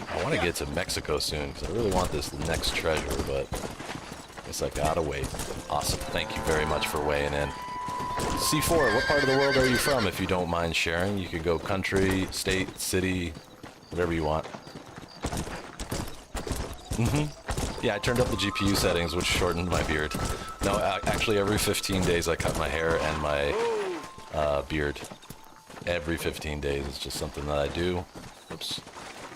I want to get to Mexico soon because I really want this next treasure, but I guess I gotta wait. Awesome. Thank you very much for weighing in. C4, what part of the world are you from, if you don't mind sharing? You can go country, state, city, whatever you want. Yeah, I turned up the GPU settings, which shortened my beard. No, actually, every 15 days I cut my hair and my beard. Every 15 days. It's just something that I do. Oops.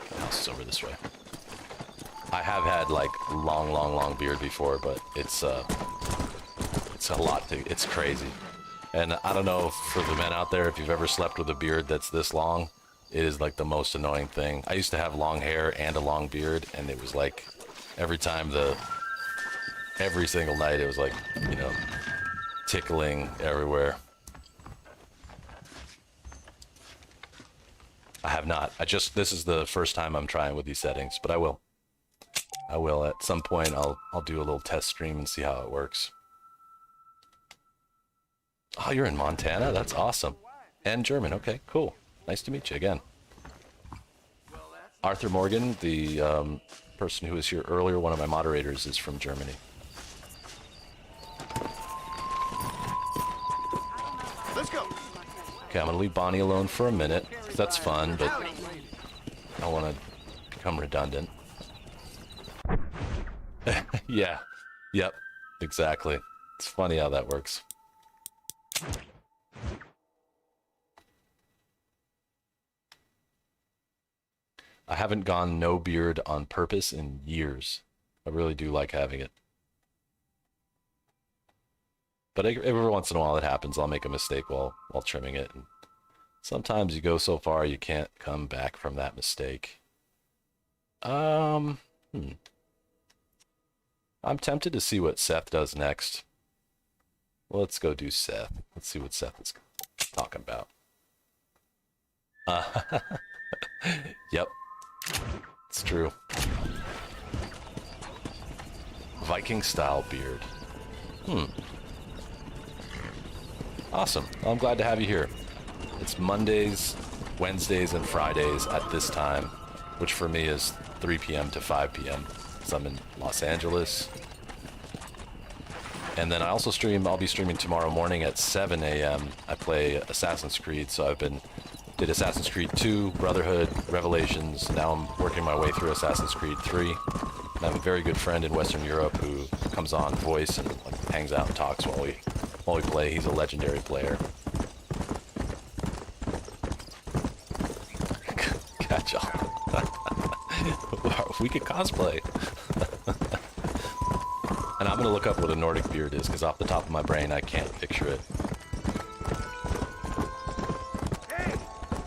The house is over this way. I have had, like, long beard before, but it's a lot to... It's crazy. And I don't know, for the men out there, if you've ever slept with a beard that's this long, it is, like, the most annoying thing. I used to have long hair and a long beard, and it was, like, every single night, it was, like, you know, tickling everywhere. I have not. This is the first time I'm trying with these settings, but I will. I will. At some point, I'll do a little test stream and see how it works. Oh, you're in Montana? That's awesome. And German. Okay, cool. Nice to meet you again. Arthur Morgan, the person who was here earlier, one of my moderators, is from Germany. Let's go. Okay, I'm going to leave Bonnie alone for a minute. That's fun, but I don't want to become redundant. Yeah. Yep. Exactly. It's funny how that works. I haven't gone no beard on purpose in years. I really do like having it. But every once in a while it happens. I'll make a mistake while trimming it. And sometimes you go so far you can't come back from that mistake. I'm tempted to see what Seth does next. Well, let's go do Seth. Let's see what Seth is talking about. Yep. It's true. Viking style beard. Awesome. Well, I'm glad to have you here. It's Mondays, Wednesdays, and Fridays at this time, which for me is 3 p.m. to 5 p.m. because I'm in Los Angeles. And then I also stream, I'll be streaming tomorrow morning at 7 a.m. I play Assassin's Creed, so did Assassin's Creed 2, Brotherhood, Revelations. Now I'm working my way through Assassin's Creed 3. And I have a very good friend in Western Europe who comes on voice and hangs out and talks while we play. He's a legendary player. Gotcha. We could cosplay. And I'm gonna look up what a Nordic beard is, because off the top of my brain I can't picture it. Hey,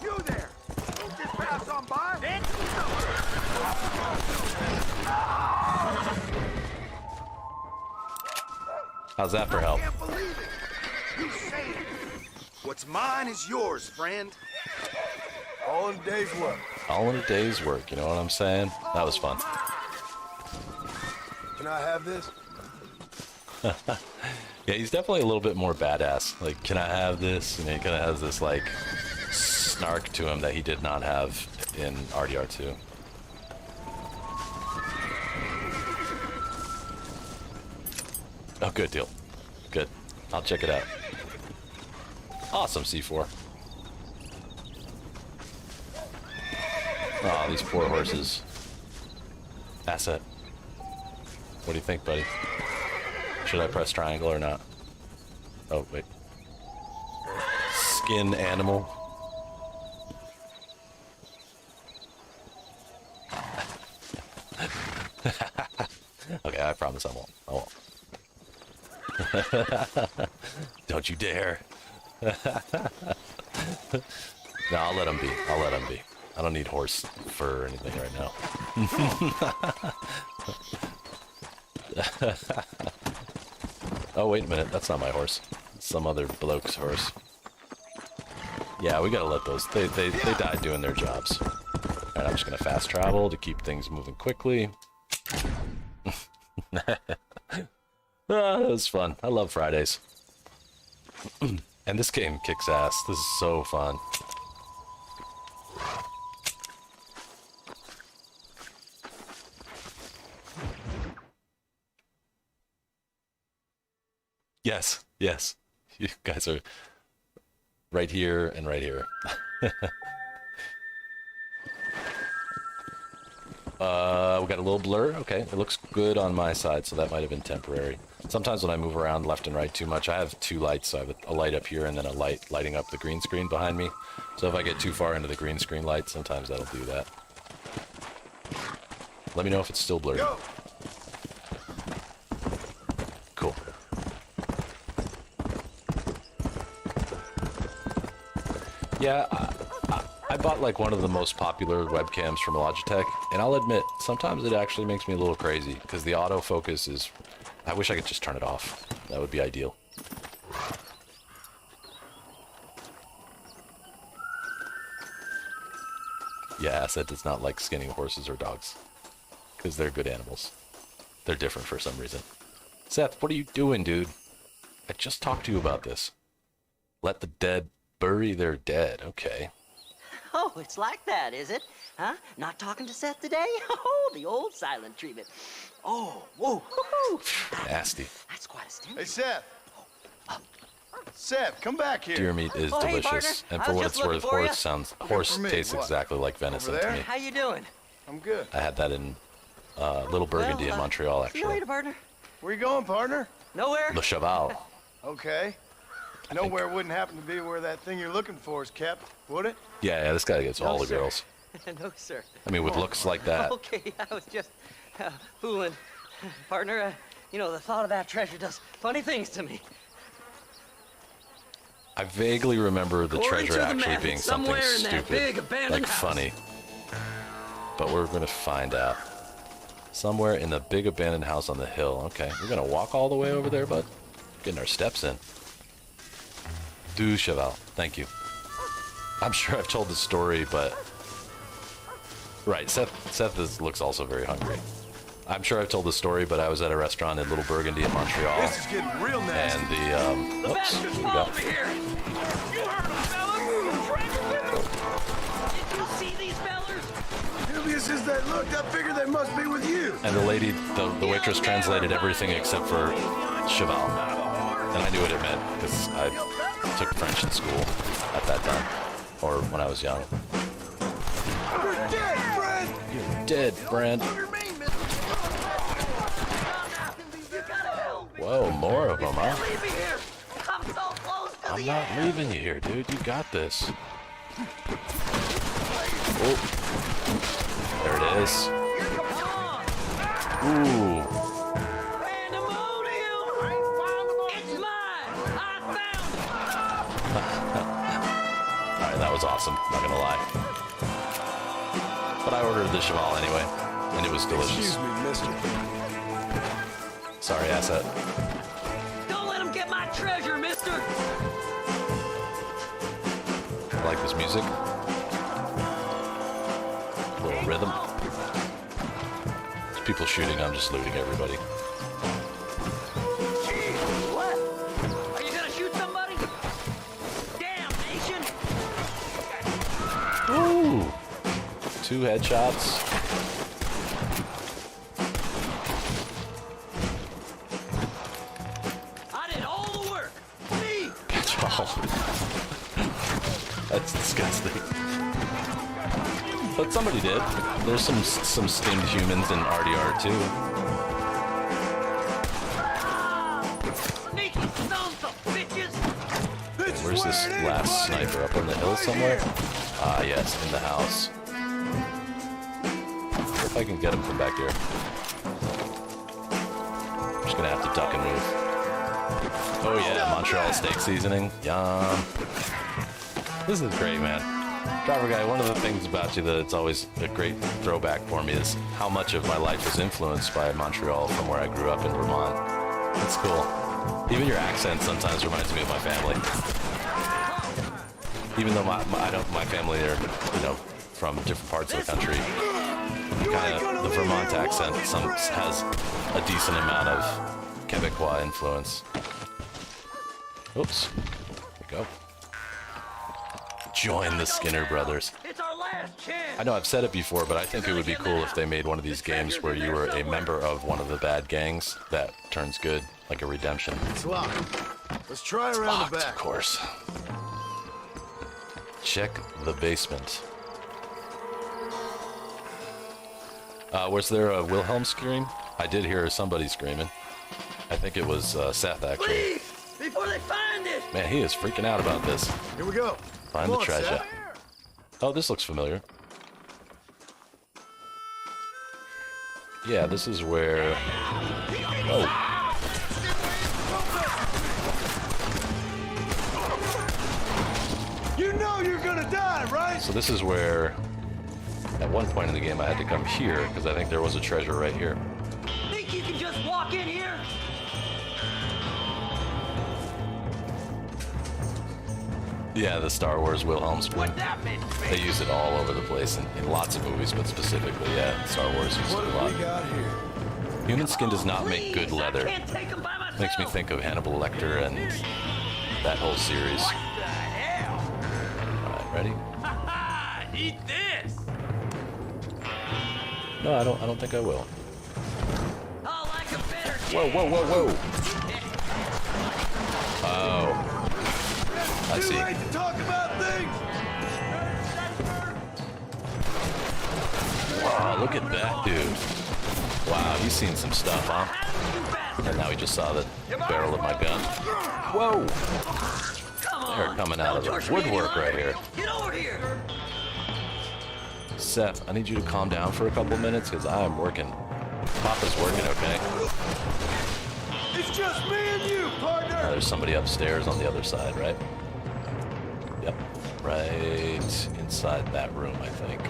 you there! Don't just pass on by. How's that for help? I can't believe it. You say it. What's mine is yours, friend. All in a day's work. All in a day's work, you know what I'm saying? That was fun. Can I have this? Yeah, he's definitely a little bit more badass. Like, can I have this? You know, he kind of has this, like, snark to him that he did not have in RDR2. Oh, good deal. Good. I'll check it out. Awesome, C4. Oh, these poor horses. Asset. What do you think, buddy? Should I press triangle or not? Oh, wait. Skin animal. Okay, I promise I won't. I won't. Don't you dare. No, I'll let him be. I'll let him be. I don't need horse fur or anything right now. Oh, wait a minute. That's not my horse. It's some other bloke's horse. Yeah, we gotta let those... They died doing their jobs. Alright, I'm just gonna fast travel to keep things moving quickly. That was fun. I love Fridays. And this game kicks ass. This is so fun. Yes, yes. You guys are right here and right here. We got a little blur. Okay, it looks good on my side, so that might have been temporary. Sometimes when I move around left and right too much, I have two lights. So I have a light up here and then a light lighting up the green screen behind me. So if I get too far into the green screen light, sometimes that'll do that. Let me know if it's still blurry. Go. Cool. Yeah, I bought like one of the most popular webcams from Logitech, and I'll admit, sometimes it actually makes me a little crazy, because the autofocus is... I wish I could just turn it off. That would be ideal. Yeah, Seth does not like skinning horses or dogs, because they're good animals. They're different for some reason. Seth, what are you doing, dude? I just talked to you about this. Let the dead bury their dead. Okay. Oh, it's like that, is it? Huh? Not talking to Seth today? Oh, the old silent treatment. Oh, whoa, woo-hoo. Nasty. That's quite a stench. Hey, Seth. Seth, come back here. Deer meat is Oh, hey, delicious, partner. and I for was what just it's worth, looking for horse for me. tastes What? exactly like venison Over to there? me. How you doing? I'm good. I had that in Little Burgundy in Montreal, See you actually. later, partner. Where you going, partner? Nowhere. Le Cheval. Okay. Nowhere wouldn't happen to be where that thing you're looking for is kept, would it? Yeah, this guy gets all No, the sir. girls. No, sir. I mean, with looks like that. Okay, I was just fooling. Partner, you know, the thought of that treasure does funny things to me. I vaguely remember the According treasure to the actually map, being it's something somewhere in that stupid, big abandoned like house. funny. But we're gonna find out. Somewhere in the big abandoned house on the hill. Okay, we're gonna walk all the way over there, bud. Getting our steps in. Du Cheval. Thank you. I'm sure I've told the story, but... Right, Seth looks also very hungry. I'm sure I've told the story, but I was at a restaurant in Little Burgundy in Montreal. This is getting real nasty. And The oops, bastards here we fall go. over here! You heard them, fellas! Did you see these fellers? Dubious as they looked, I figured they must be with you. And the lady, the waitress translated everything except for cheval. And I knew what it meant, because I took French in school at that time. Or when I was young. You're dead, friend! You're dead, Brent. Whoa, more of them, huh? Leave me here! I'm so close to I'm the not end! leaving you here, dude. You got this. Oh. There it is. Come on! Ooh. Pandemonium! It's mine! I found Alright, that was awesome. Not gonna lie. But I ordered the cheval anyway, and it was delicious. Excuse me, mister. Sorry, asset. it! Don't let him get my treasure, mister! I like this music. Little rhythm. There's people shooting, I'm just looting everybody. What? Are you gonna shoot somebody? Damnation! Ooh! 2 headshots. I did all the work! Me! Oh. That's disgusting. But somebody did. There's some skinned humans in RDR too. Sneaky sons of bitches! Where's this last sniper? Up on the hill somewhere? Ah, yes, in the house. If I can get him from back here. I'm just gonna have to duck and move. Oh yeah, Montreal steak seasoning. Yum. This is great, man. Driver guy, one of the things about you that's always a great throwback for me is how much of my life was influenced by Montreal from where I grew up in Vermont. That's cool. Even your accent sometimes reminds me of my family. Even though my family are, you know, from different parts of the country. Kind of the Vermont accent has a decent amount of Quebecois influence. Oops. There we go. Join the Skinner Brothers. It's our last chance. I know I've said it before, but I think it would be cool if they made one of these games where you were a member of one of the bad gangs that turns good, like a redemption. It's locked. Let's try around Locked, the back. of course. Check the basement. Was there a Wilhelm scream? I did hear somebody screaming. I think it was Seth, actually. Please, before they find it. Man, he is freaking out about this. Here we go. Find Come the on, treasure. Seth. Oh, this looks familiar. Yeah, this is where... Oh. You know you're gonna die, right? So this is where, at one point in the game, I had to come here, because I think there was a treasure right here. Think you can just walk in here? Yeah, the Star Wars Wilhelm spoon. They use it all over the place in lots of movies, but specifically, yeah, Star Wars uses What it a have lot. we got here? Human skin does not make good leather. I can't take them by myself. Makes me think of Hannibal Lecter and that whole series. What the hell? Alright, ready? Eat this. No, I don't think I will. Oh, like a better Whoa, whoa, whoa, whoa! Oh. I Too see. late to talk about things. Wow, look at that dude. Wow, he's seen some stuff, huh? And now he just saw the barrel of my gun. Whoa! They're coming out of the woodwork right here. Get over here. Seth, I need you to calm down for a couple minutes because I am working. Papa's working, okay? It's just me and you, partner. There's somebody upstairs on the other side, right? Yep. Right inside that room, I think.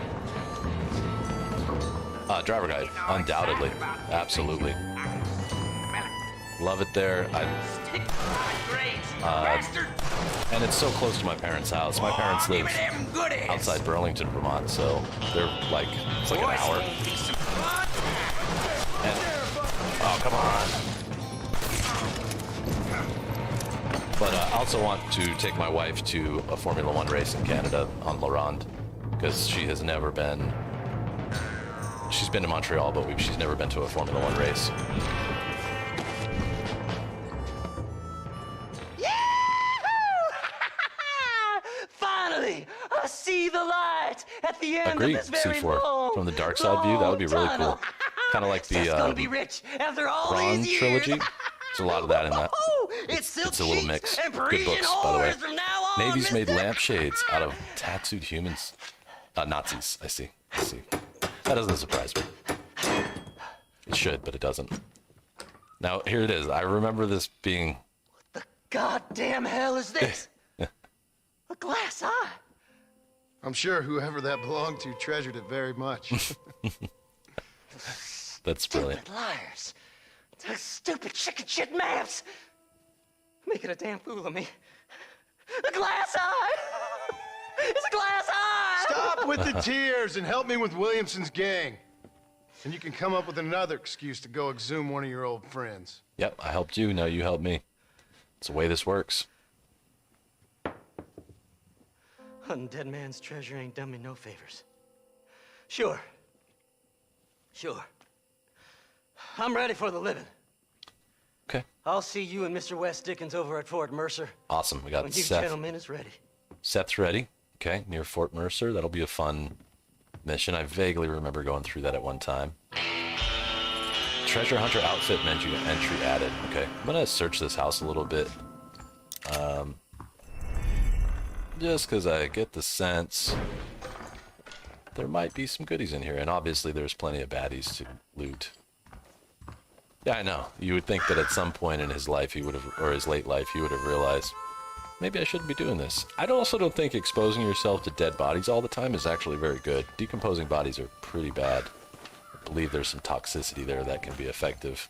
Driver guide, undoubtedly. Absolutely. Love it there. And it's so close to my parents' house. My parents live outside Burlington, Vermont, so they're like, it's like an hour. And, oh, come on. But I also want to take my wife to a Formula One race in Canada on La Ronde, because she has never been... She's been to Montreal, but she's never been to a Formula One race. Finally, I see the light at the end Agree, of this very C4. long, From the dark side view, that would be really tunnel. cool. Kind of like the Seth's gonna be rich after all Ron these years. trilogy. There's a lot of that in that. It's a little mix. And Good Parisian books, by the way. whores from now on, Navy's made mister. lampshades out of tattooed humans. Nazis, I see. I see. That doesn't surprise me. It should, but it doesn't. Now, here it is. I remember this being... The goddamn hell is this? A glass eye. I'm sure whoever that belonged to treasured it very much. That's brilliant. Stupid liars. Those stupid chicken shit maps. Making a damn fool of me. A glass eye. It's a glass eye. Stop with the tears and help me with Williamson's gang. And you can come up with another excuse to go exhume one of your old friends. Yep, I helped you. Now you helped me. It's the way this works. Hunting dead man's treasure ain't done me no favors. Sure. I'm ready for the living. Okay. I'll see you and Mr. West Dickens over at Fort Mercer Awesome. We got when you Seth. gentlemen is ready. Seth's ready. Okay, near Fort Mercer. That'll be a fun mission. I vaguely remember going through that at one time. Treasure Hunter outfit menu entry added. Okay, I'm gonna search this house a little bit. Just because I get the sense there might be some goodies in here, and obviously there's plenty of baddies to loot. Yeah, I know. You would think that at some point in his life he would have, or his late life, he would have realized, maybe I shouldn't be doing this. I also don't think exposing yourself to dead bodies all the time is actually very good. Decomposing bodies are pretty bad. I believe there's some toxicity there that can be effective,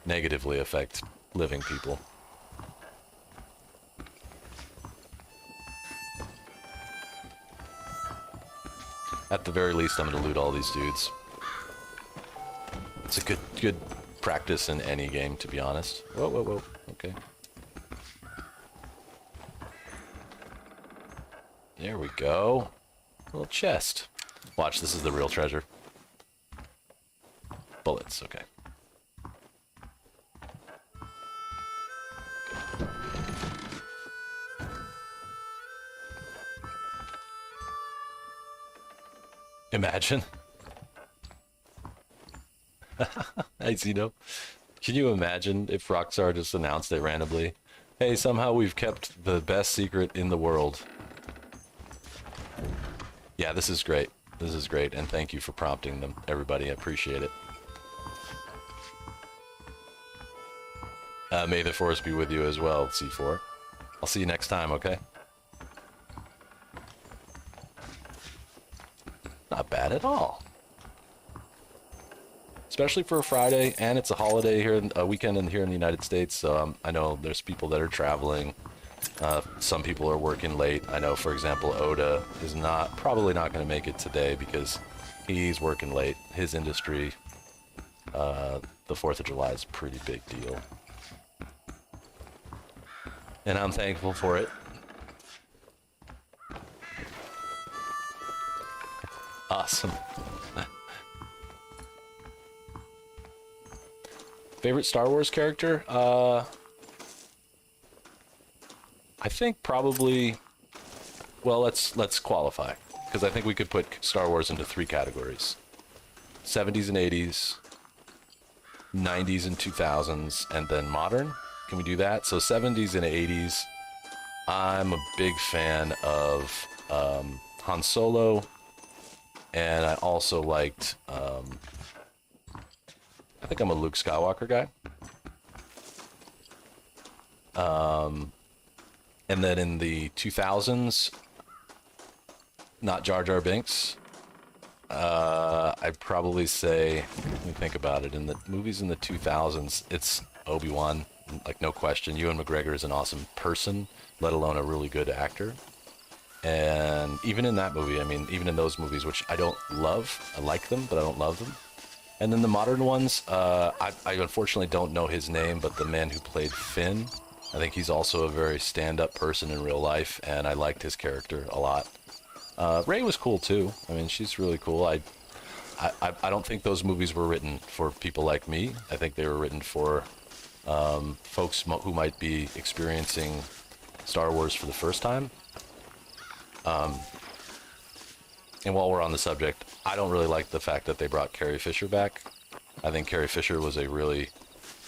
negatively affect living people. At the very least, I'm gonna loot all these dudes. It's a good practice in any game, to be honest. Whoa, whoa, whoa. Okay. There we go. Little chest. Watch, this is the real treasure. Bullets, okay. Imagine. Hey, Zeno. Can you imagine if Rockstar just announced it randomly? Hey, somehow we've kept the best secret in the world. Yeah, this is great. This is great, and thank you for prompting them, everybody. I appreciate it. May the force be with you as well, C4. I'll see you next time, okay? Not bad at all. Especially for a Friday, and it's a holiday here, a weekend here in the United States, so I know there's people that are traveling. Some people are working late. I know, for example, Oda is probably not going to make it today because he's working late. His industry, the 4th of July is a pretty big deal. And I'm thankful for it. Awesome. Favorite Star Wars character? I think probably, well, let's qualify, because I think we could put Star Wars into 3 categories: 70s and 80s, 90s and 2000s, and then modern. Can we do that? So 70s and 80s, I'm a big fan of Han Solo, and I also liked, I think I'm a Luke Skywalker guy. And then in the 2000s, not Jar Jar Binks. I'd probably say, let me think about it. In the movies in the 2000s, it's Obi-Wan, like no question. Ewan McGregor is an awesome person, let alone a really good actor. And even in that movie, I mean, even in those movies, which I don't love, I like them, but I don't love them. And then the modern ones, I unfortunately don't know his name, but the man who played Finn, I think he's also a very stand-up person in real life, and I liked his character a lot. Rey was cool too. I mean, she's really cool. I don't think those movies were written for people like me. I think they were written for folks who might be experiencing Star Wars for the first time. And while we're on the subject, I don't really like the fact that they brought Carrie Fisher back. I think Carrie Fisher was a really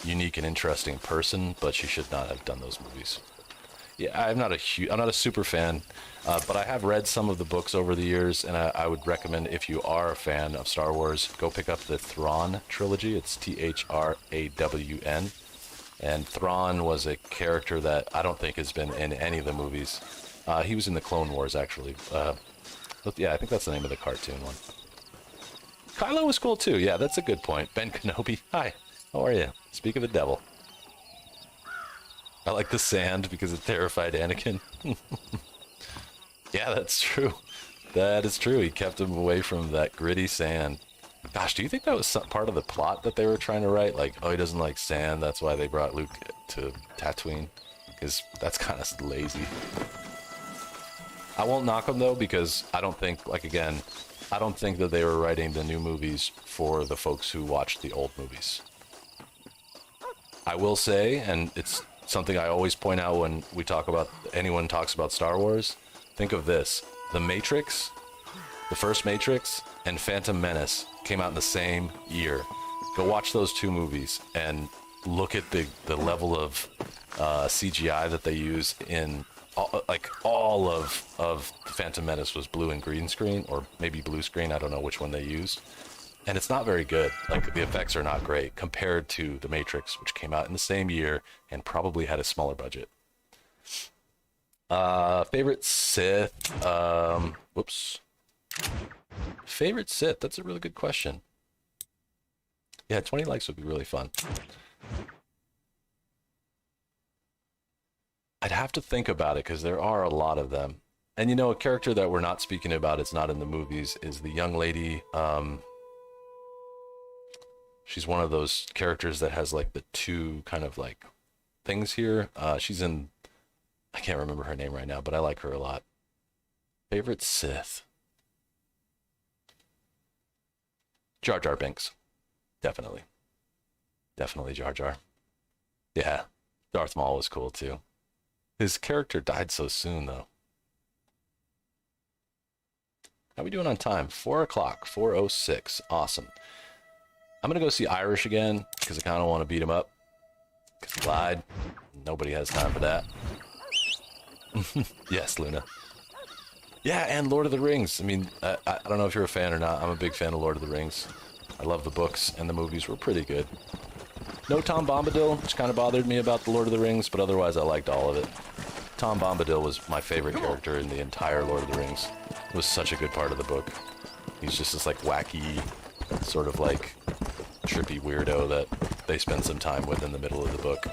unique and interesting person, but she should not have done those movies. Yeah, I'm not a super fan, but I have read some of the books over the years, and I would recommend, if you are a fan of Star Wars, go pick up the Thrawn trilogy. It's Thrawn, and Thrawn was a character that I don't think has been in any of the movies. He was in the Clone Wars, actually. But yeah, I think that's the name of the cartoon one. Kylo was cool too. Yeah, that's a good point. Ben Kenobi. Hi, how are you? Speak of the devil. I like the sand because it terrified Anakin. Yeah, that's true. That is true. He kept him away from that gritty sand. Gosh, do you think that was part of the plot that they were trying to write? Like, oh, he doesn't like sand, that's why they brought Luke to Tatooine? Because that's kind of lazy. I won't knock them, though, because I don't think, like, again, I don't think that they were writing the new movies for the folks who watched the old movies. I will say, and it's something I always point out when we talk about, anyone talks about Star Wars, think of this. The Matrix, the first Matrix, and Phantom Menace came out in the same year. Go watch those 2 movies and look at the level of CGI that they use in... all of Phantom Menace was blue and green screen, or maybe blue screen, I don't know which one they used. And it's not very good. Like, the effects are not great compared to The Matrix, which came out in the same year and probably had a smaller budget. Favorite Sith? Whoops. Favorite Sith? That's a really good question. Yeah, 20 likes would be really fun. I'd have to think about it because there are a lot of them. And you know, a character that we're not speaking about, it's not in the movies, is the young lady. She's one of those characters that has like the two kind of like things here. She's in, I can't remember her name right now, but I like her a lot. Favorite Sith? Jar Jar Binks. Definitely. Definitely Jar Jar. Yeah, Darth Maul was cool too. His character died so soon though. How we doing on time? 4 o'clock, 4:06. Awesome. I'm gonna go see Irish again because I kind of want to beat him up because he lied. Nobody has time for that. Yes, Luna. Yeah, and Lord of the Rings. I mean, I don't know if you're a fan or not. I'm a big fan of Lord of the Rings. I love the books, and the movies were pretty good. No Tom Bombadil, which kind of bothered me about the Lord of the Rings, but otherwise I liked all of it. Tom Bombadil was my favorite character in the entire Lord of the Rings. It was such a good part of the book. He's just this like wacky, sort of like trippy weirdo that they spend some time with in the middle of the book.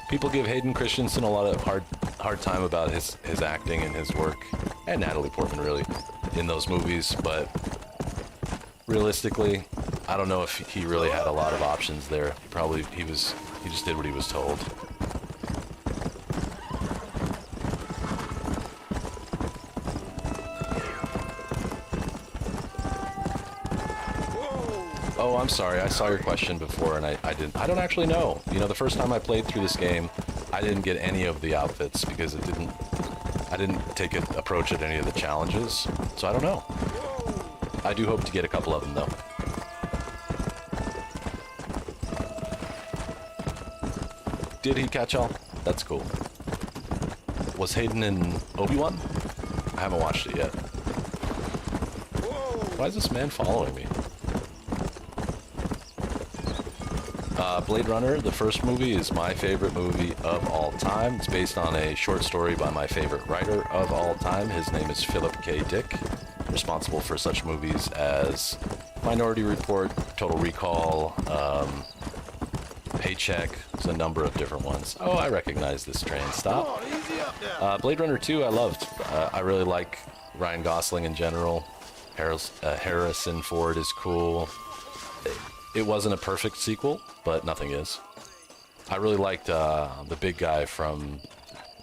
People give Hayden Christensen a lot of hard time about his acting and his work, and Natalie Portman really, in those movies, but realistically, I don't know if he really had a lot of options there. He just did what he was told. Oh, I'm sorry. I saw your question before, and I don't actually know. You know, the first time I played through this game, I didn't get any of the outfits because I didn't take an approach at any of the challenges, so I don't know. I do hope to get a couple of them, though. Did he catch all? That's cool. Was Hayden in Obi-Wan? I haven't watched it yet. Why is this man following me? Blade Runner, the first movie, is my favorite movie of all time. It's based on a short story by my favorite writer of all time. His name is Philip K. Dick, responsible for such movies as Minority Report, Total Recall, Paycheck. There's a number of different ones. Oh, I recognize this train stop. Blade Runner 2, I loved. I really like Ryan Gosling in general. Harrison Ford is cool. It wasn't a perfect sequel, but nothing is. I really liked the big guy from...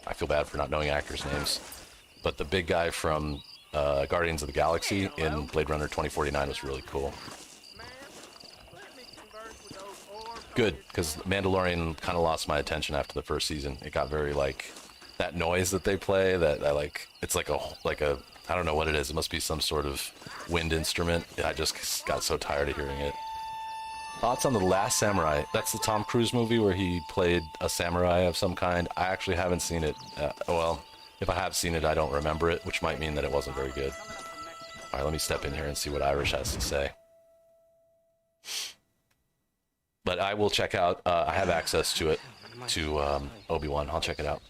I feel bad for not knowing actors' names, but the big guy from Guardians of the Galaxy in Blade Runner 2049 was really cool. Good, because Mandalorian kind of lost my attention after the first season. It got very like that noise that they play. That I like. It's like a I don't know what it is. It must be some sort of wind instrument. I just got so tired of hearing it. Thoughts on The Last Samurai? That's the Tom Cruise movie where he played a samurai of some kind. I actually haven't seen it. Well, if I have seen it, I don't remember it, which might mean that it wasn't very good. All right, let me step in here and see what Irish has to say. But I will check out. I have access to it, to Obi-Wan. I'll check it out.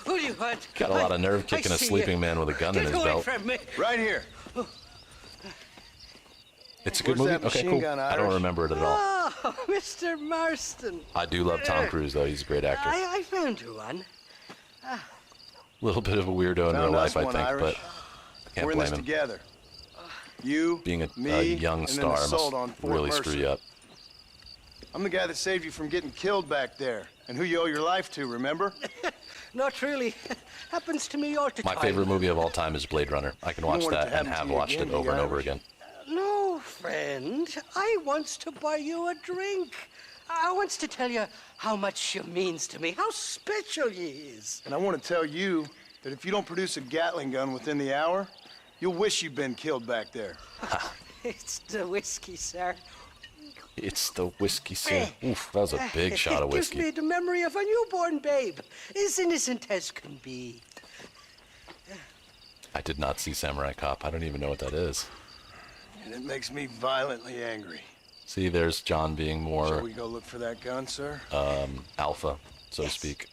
Who do you want? Got a lot of nerve kicking a sleeping man with a gun in his belt. Right here. It's a good movie? Okay, cool. I don't remember it at all. Oh, Mr. Marston. I do love Tom Cruise, though. He's a great actor. I found you one. A little bit of a weirdo in real life, I think, but I can't We're in blame this him. together. You, Being a me, young and then star assault must on Fort really Mercer. screw you up. I'm the guy that saved you from getting killed back there, and who you owe your life to, remember? Not really. Happens to me all the time. My favorite movie of all time is Blade Runner. I can watch want it that to and happen to have you watched again, it over and over Irish? again. No, friend. I wants to buy you a drink. I wants to tell you how much she means to me, how special you is. And I want to tell you that if you don't produce a Gatling gun within the hour, you'll wish you'd been killed back there. It's the whiskey, sir. It's the whiskey scene. Oof, that was a big shot of It gives me whiskey. the memory of a newborn babe, as innocent as can be. I did not see Samurai Cop. I don't even know what that is. And it makes me violently angry. See, there's John being Shall more we go look for that gun, sir? alpha, so to Yes. speak.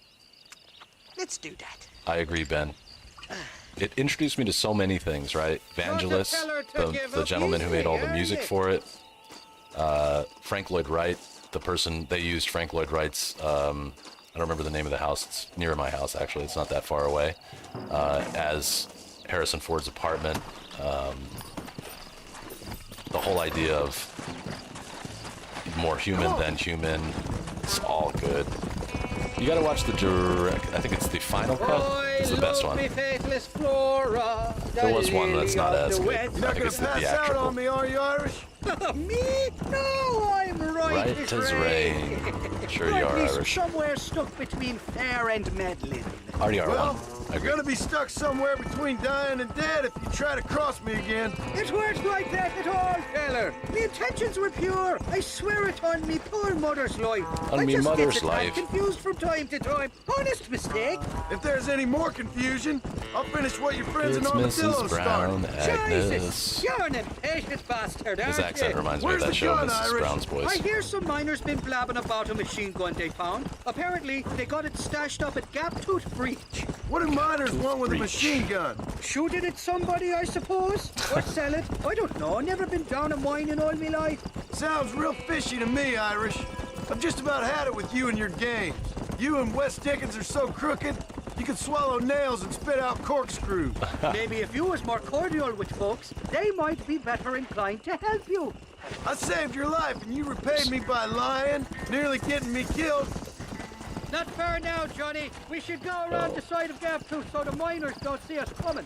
Let's do that. I agree, Ben. It introduced me to so many things, right? Vangelis, the gentleman who made all the music for it. Frank Lloyd Wright, the person they used, Frank Lloyd Wright's, I don't remember the name of the house. It's near my house, actually. It's not that far away. As Harrison Ford's apartment. The whole idea of more human than human. It's all good. You gotta watch the direct. I think it's the final cut. It's the best one. There was one that's not as good. You're not gonna pass out on me, are you, Irish? Me? No, I'm right, Right as rain. Sure you are, Irish. Somewhere stuck between fair and meddling. RDR1. Well, I you're agree. gonna be stuck somewhere between dying and dead if you try to cross me again. It weren't like that at all, feller. Me intentions were pure. I swear it on me poor mother's life. On me I just mother's get a tad life. confused from time to time. Honest mistake. If there's any more confusion, I'll finish what your friends in It's Armadillo Mrs. Brown, started. Agnes. Jesus, you're an impatient bastard, His aren't accent you? reminds me of Where's that the show, gun, Mrs. Irish? Brown's I Boys. hear some miners been blabbing about a machine gun they found. Apparently, they got it stashed up at Gap Tooth Breach. What do miners want with a Breach. machine gun? Shoot it at somebody, I suppose? Or sell it? I don't know. Never been down a mine in all my life. Sounds real fishy to me, Irish. I've just about had it with you and your games. You and Wes Dickens are so crooked, you can swallow nails and spit out corkscrews. Maybe if you was more cordial with folks, they might be better inclined to help you. I saved your life and you repaid me by lying, nearly getting me killed. Not far now, Johnny. We should go around the side of Gap Tooth so the miners don't see us coming.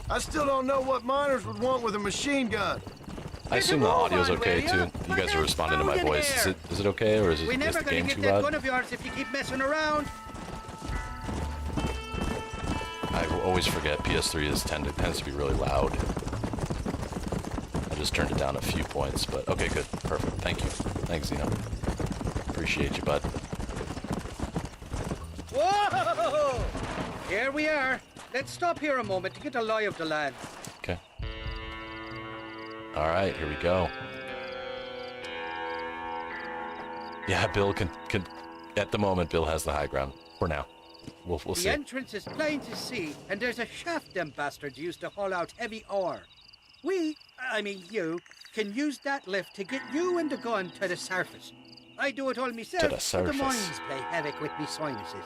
I still don't know what miners would want with a machine gun. I assume the audio's okay, too. You guys are responding to my voice. Is it okay, or is We're never the gonna game get too that loud? gun of yours if you keep messing around. I always forget PS3 tends to be really loud. I just turned it down a few points, but okay, good. Perfect. Thank you. Thanks, Zeno. Appreciate you, bud. Whoa! Here we are. Let's stop here a moment to get a lie of the land. Okay. All right, here we go. Yeah, Bill can at the moment, Bill has the high ground. For now. We'll The see. entrance is plain to see, and there's a shaft them bastards used to haul out heavy ore. You, can use that lift to get you and the gun to the surface. I do it all myself, To the but the surface. mines play havoc with me sinuses.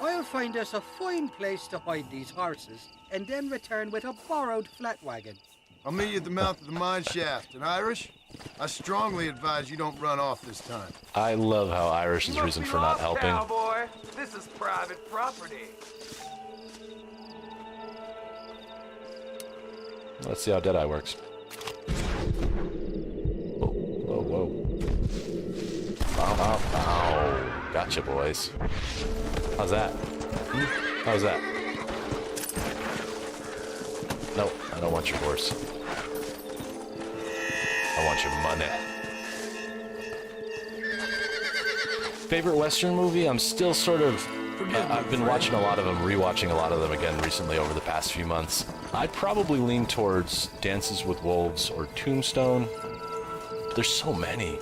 I'll find us a fine place to hide these horses, and then return with a borrowed flat wagon. I'll meet you at the mouth of the mine shaft. And Irish, I strongly advise you don't run off this time. I love how Irish's reason for not helping. Cowboy. This is private property. Let's see how Deadeye works. Whoa, whoa, whoa. Bow, bow, bow. Gotcha, boys. How's that? How's that? No, I don't want your horse. I want your money. Favorite Western movie? I'm still sort of... I've been watching a lot of them, rewatching a lot of them again recently over the past few months. I'd probably lean towards Dances with Wolves or Tombstone. But there's so many.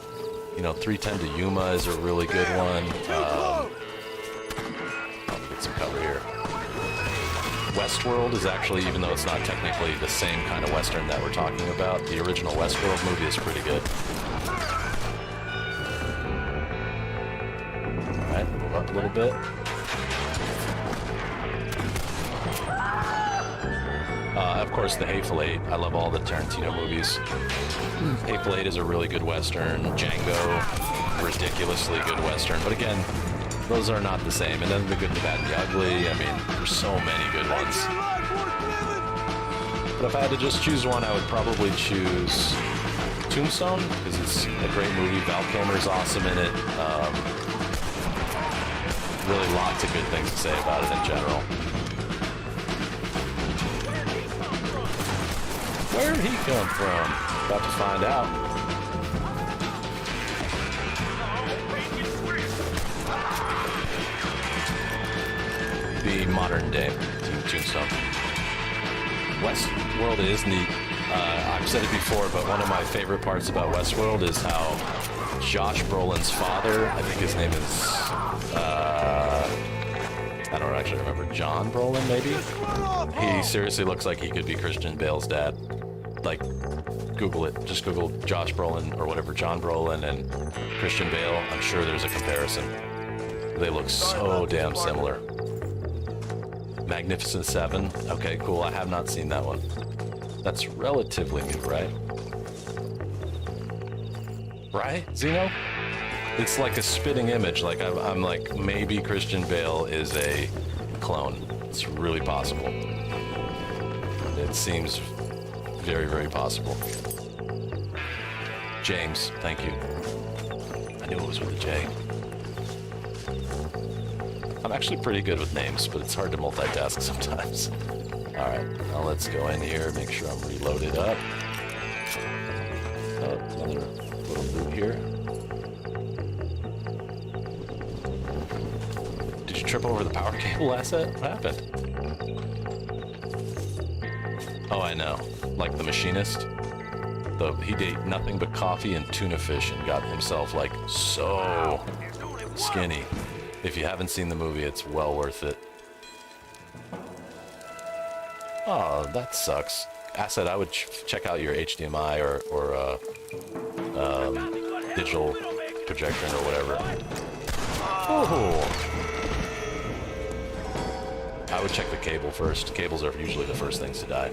You know, 310 to Yuma is a really good one. Let me get some cover here. Westworld is actually, even though it's not technically the same kind of Western that we're talking about, the original Westworld movie is pretty good. Alright, move up a little bit. Of course, The Hateful Eight. I love all the Tarantino movies. Hateful Eight is a really good Western. Django, ridiculously good Western. But again, those are not the same. And then The Good, the Bad, and the Ugly. I mean, there's so many good ones. But if I had to just choose one, I would probably choose Tombstone, because it's a great movie. Val Kilmer's awesome in it. Really lots of good things to say about it in general. Where'd he come from? About to find out. The modern day Tombstone. Westworld is neat. I've said it before, but one of my favorite parts about Westworld is how Josh Brolin's father, I think his name is I don't actually remember. John Brolin, maybe? He seriously looks like he could be Christian Bale's dad. Like, Google it. Just Google Josh Brolin or whatever, John Brolin and Christian Bale. I'm sure there's a comparison. They look so damn similar. Magnificent Seven. Okay, cool. I have not seen that one. That's relatively new, right? Right, Zeno? It's like a spitting image. Like I'm like, maybe Christian Bale is a clone. It's really possible. It seems very, very possible. James, thank you. I knew it was with a J. I'm actually pretty good with names, but it's hard to multitask sometimes. All right, now let's go in here, make sure I'm reloaded up. Oh, another little loot here. Did you trip over the power cable asset? What happened? Oh, I know. Like the machinist. He'd ate nothing but coffee and tuna fish and got himself like so skinny. If you haven't seen the movie, it's well worth it. Oh, that sucks. Asset, I would check out your HDMI or digital projection or whatever. Oh. I would check the cable first. Cables are usually the first things to die,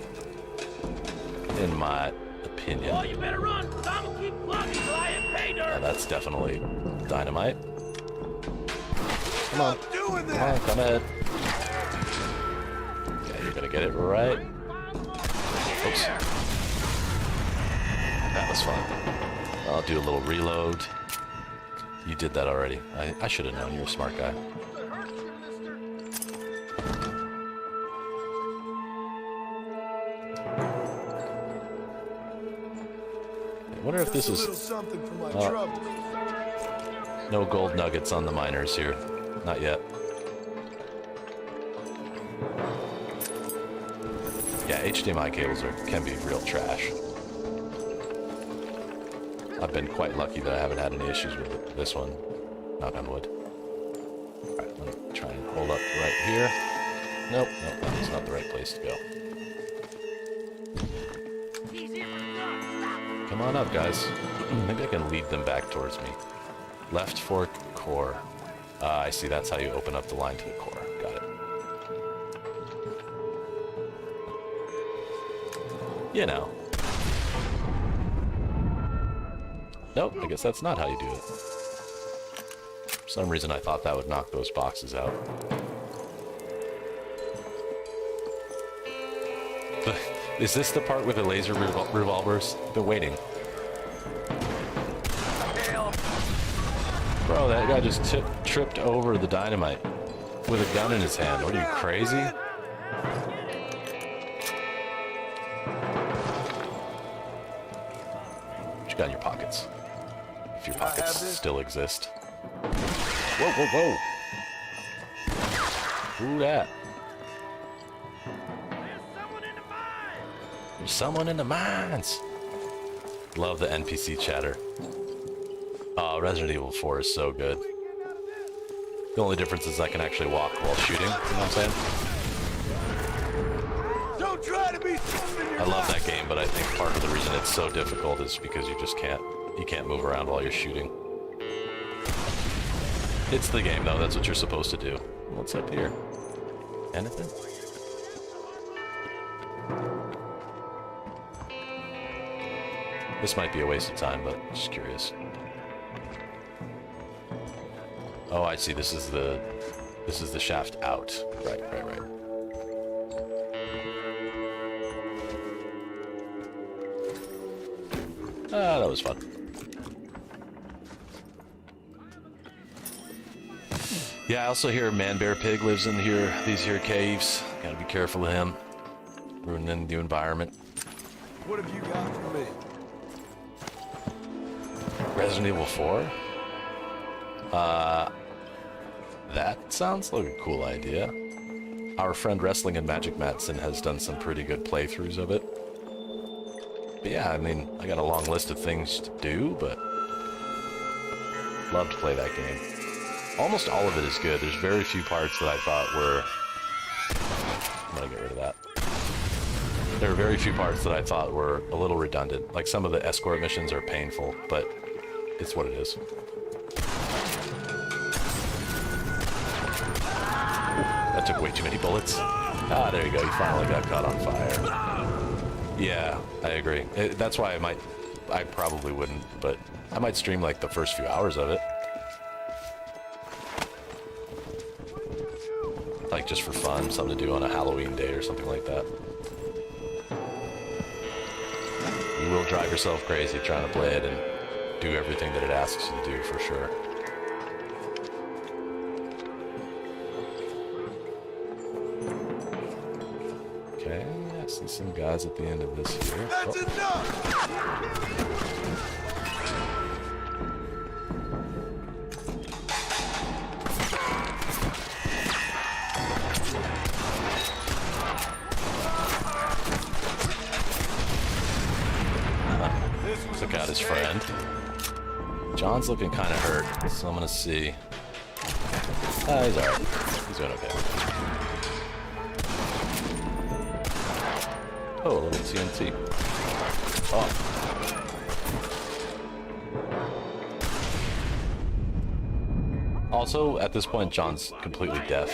in my opinion. Oh, you better run, 'cause I'm gonna keep plugging till I hit pay dirt. Yeah, that's definitely dynamite. Come on. Come on, come ahead. Yeah, you're gonna get it right. Oops. That was fun. I'll do a little reload. You did that already. I should have known. You're a smart guy. I wonder if this is... no gold nuggets on the miners here. Not yet. Yeah, HDMI cables can be real trash. I've been quite lucky that I haven't had any issues with this one. Knock on wood. Alright, let me try and hold up right here. Nope, that's not the right place to go. Come on up, guys. Maybe I can lead them back towards me. Left fork core. I see, that's how you open up the line to the core. Got it. You know. Nope, I guess that's not how you do it. For some reason I thought that would knock those boxes out. Is this the part with the laser revolvers? Been waiting. Bro, that guy just tripped over the dynamite with a gun in his hand. What are you, crazy? What you got in your pockets? If your pockets still exist. Whoa, whoa, whoa. Who that? There's someone in the mines. Love the NPC chatter. Oh, Resident Evil 4 is so good. The only difference is I can actually walk while shooting, you know what I'm saying? Don't try to be I love that game, but I think part of the reason it's so difficult is because you just can't move around while you're shooting. It's the game though, that's what you're supposed to do. What's up here? Anything? This might be a waste of time, but just curious. Oh, I see. This is the shaft out. Right. Ah, that was fun. Yeah, I also hear Man Bear Pig lives in here. These here caves. Gotta be careful of him. Ruining the environment. What have you got for me? Resident Evil 4? That sounds like a cool idea. Our friend Wrestling and Magic Madsen has done some pretty good playthroughs of it. But yeah, I mean, I got a long list of things to do, but love to play that game. Almost all of it is good. There's very few parts that I thought were... I'm gonna get rid of that. There are very few parts that I thought were a little redundant. Like some of the escort missions are painful, but it's what it is. That took way too many bullets. Ah, there you go. You finally got caught on fire. Yeah, I agree. That's why I probably wouldn't, but I might stream like the first few hours of it. Like just for fun, something to do on a Halloween day or something like that. You will drive yourself crazy trying to play it and do everything that it asks you to do, for sure. Okay, I see some guys at the end of this here. That's enough! Took out his friend. John's looking kind of hurt, so I'm gonna see. He's alright. He's doing okay. Oh, a little TNT. Oh. Also, at this point, John's completely deaf.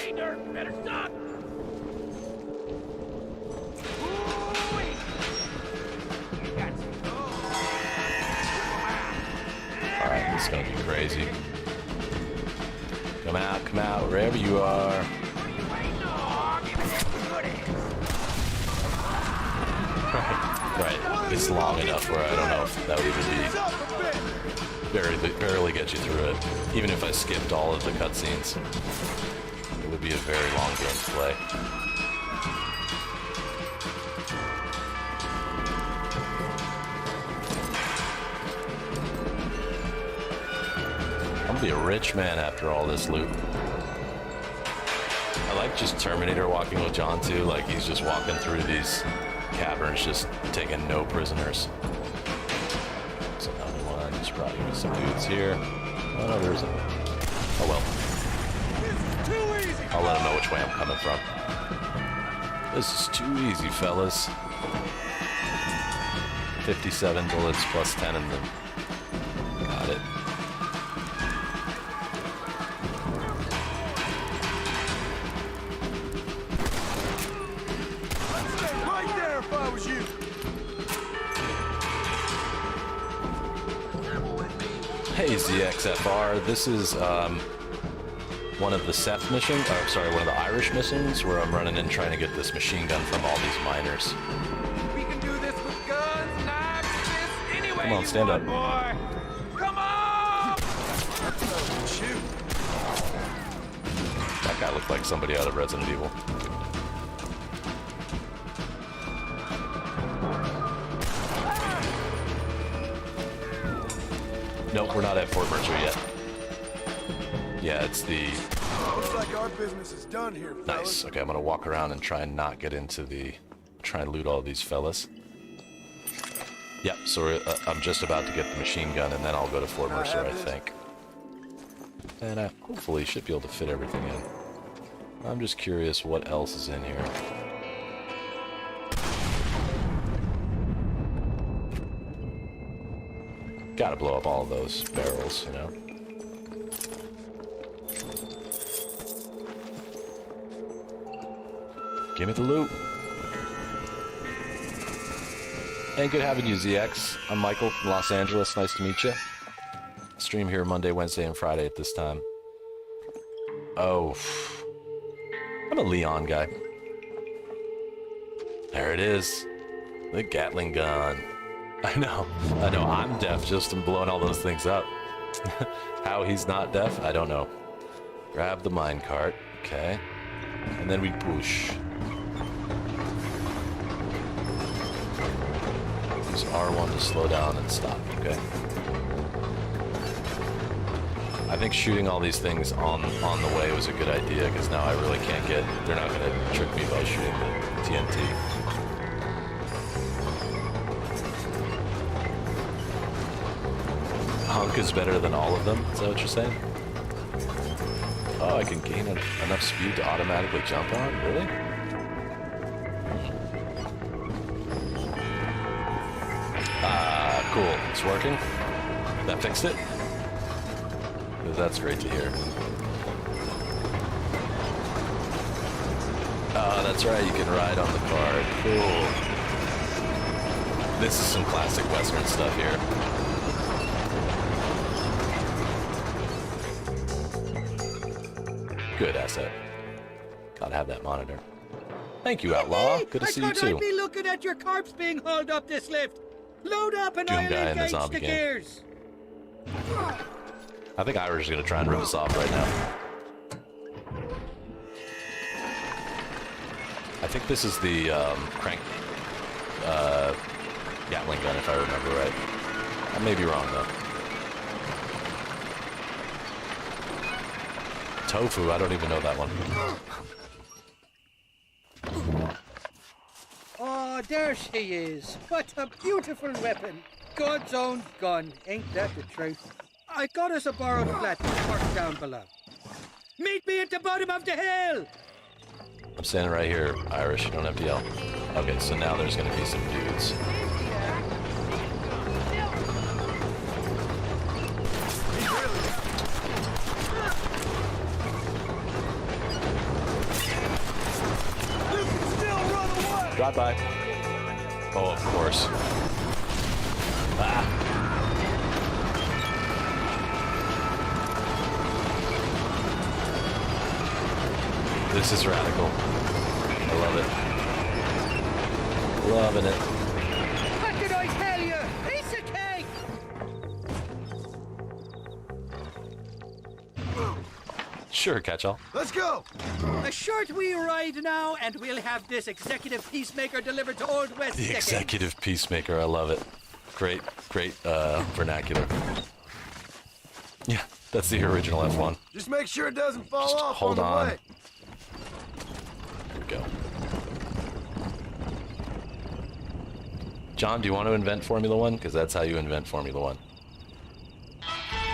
Alright, this is gonna be crazy. Come out, wherever you are. Right, it's long enough where I don't know if that would even be barely get you through it. Even if I skipped all of the cutscenes, it would be a very long game to play. I'm gonna be a rich man after all this loot. I like just Terminator walking with John too, like he's just walking through these caverns, just taking no prisoners. So another one, there's probably gonna be some dudes here. Oh no, there isn't. Oh well. I'll let him know which way I'm coming from. This is too easy, fellas. 57 bullets plus 10 in them. Got it. Hey ZXFR, this is one of the Seth missions, or sorry, one of the Irish missions where I'm running in trying to get this machine gun from all these miners. We can do this with guns, knives, fists, any way Come on, you stand want, up. boy. Come on! Shoot. That guy looked like somebody out of Resident Evil. Nope, we're not at Fort Mercer yet. Yeah, it's the... Looks like our business is done here, fellas. Nice. Okay, I'm gonna walk around and try and not get into the... Try and loot all these fellas. Yep, so I'm just about to get the machine gun and then I'll go to Fort Mercer, I think. And I hopefully should be able to fit everything in. I'm just curious what else is in here. Gotta blow up all of those barrels, you know? Give me the loot. And good having you, ZX. I'm Michael from Los Angeles. Nice to meet you. Stream here Monday, Wednesday, and Friday at this time. Oh. I'm a Leon guy. There it is. The Gatling gun. I know, I'm deaf just in blowing all those things up. How he's not deaf, I don't know. Grab the minecart, okay. And then we push. Use R1 to slow down and stop, okay. I think shooting all these things on the way was a good idea, because now I really can't get, they're not gonna trick me by shooting the TNT. Hunk is better than all of them? Is that what you're saying? Oh, I can gain enough speed to automatically jump on? Really? Ah, cool. It's working. That fixed it? That's great to hear. Oh, that's right. You can ride on the card. Cool. This is some classic Western stuff here. Good asset. Gotta have that monitor. Thank you, Outlaw. Good to see you I too. thought I'd be looking at your corpse being hauled up this lift. Load up and Doom I'll guy in the engage zombie the game. gears. I think Irish is gonna try and rip us off right now. I think this is the crank Gatling gun, if I remember right. I may be wrong though. Tofu, I don't even know that one. Oh, there she is. What a beautiful weapon. God's own gun. Ain't that the truth? I got us a borrowed flat parked down below. Meet me at the bottom of the hill! I'm standing right here, Irish. You don't have to yell. Okay, so now there's gonna be some dudes. Drive by. Oh, of course. Ah. This is radical. I love it. Loving it. What did I tell you? Piece of cake! Sure, catch-all. Let's go! A short wee ride now, and we'll have this executive peacemaker delivered to Old West. The Dickens. executive peacemaker. I love it. Great vernacular. Yeah, that's the original F1. Just make sure it doesn't fall Just off hold on on. the way. Here we go. John, do you want to invent Formula One? Because that's how you invent Formula One.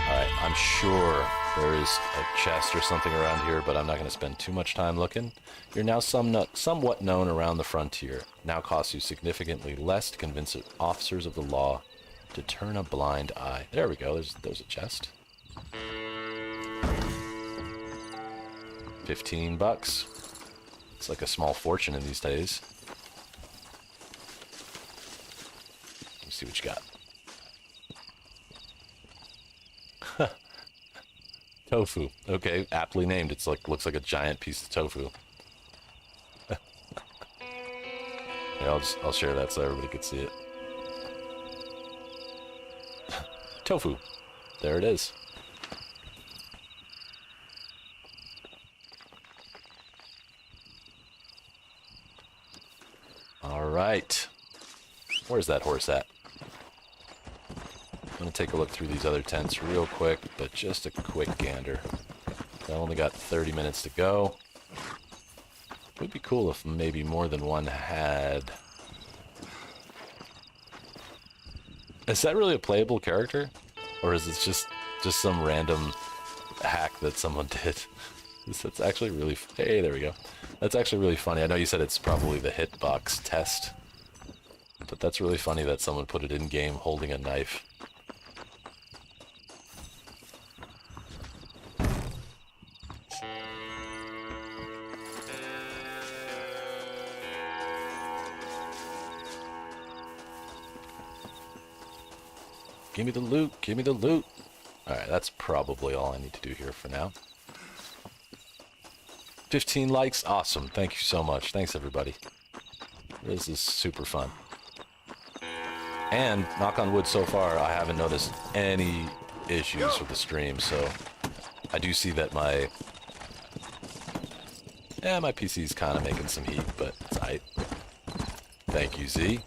Alright, I'm sure there is a chest or something around here, but I'm not going to spend too much time looking. You're now somewhat known around the frontier. Now costs you significantly less to convince officers of the law to turn a blind eye. There we go, there's a chest. 15 bucks. It's like a small fortune in these days. Let's see what you got. Tofu. Okay, aptly named. It's like looks like a giant piece of tofu. Yeah, I'll share that so everybody can see it. Tofu. There it is. All right. Where's that horse at? I'm gonna take a look through these other tents real quick, but just a quick gander. I only got 30 minutes to go. It would be cool if maybe more than one had. Is that really a playable character? Or is it just some random hack that someone did? That's actually really... Hey, there we go. That's actually really funny. I know you said it's probably the hitbox test. But that's really funny that someone put it in-game holding a knife. Give me the loot, give me the loot. Alright, that's probably all I need to do here for now. 15 likes, awesome. Thank you so much. Thanks, everybody. This is super fun. And, knock on wood, so far, I haven't noticed any issues with the stream, so I do see that my PC's kind of making some heat, but it's aight. Thank you, Z.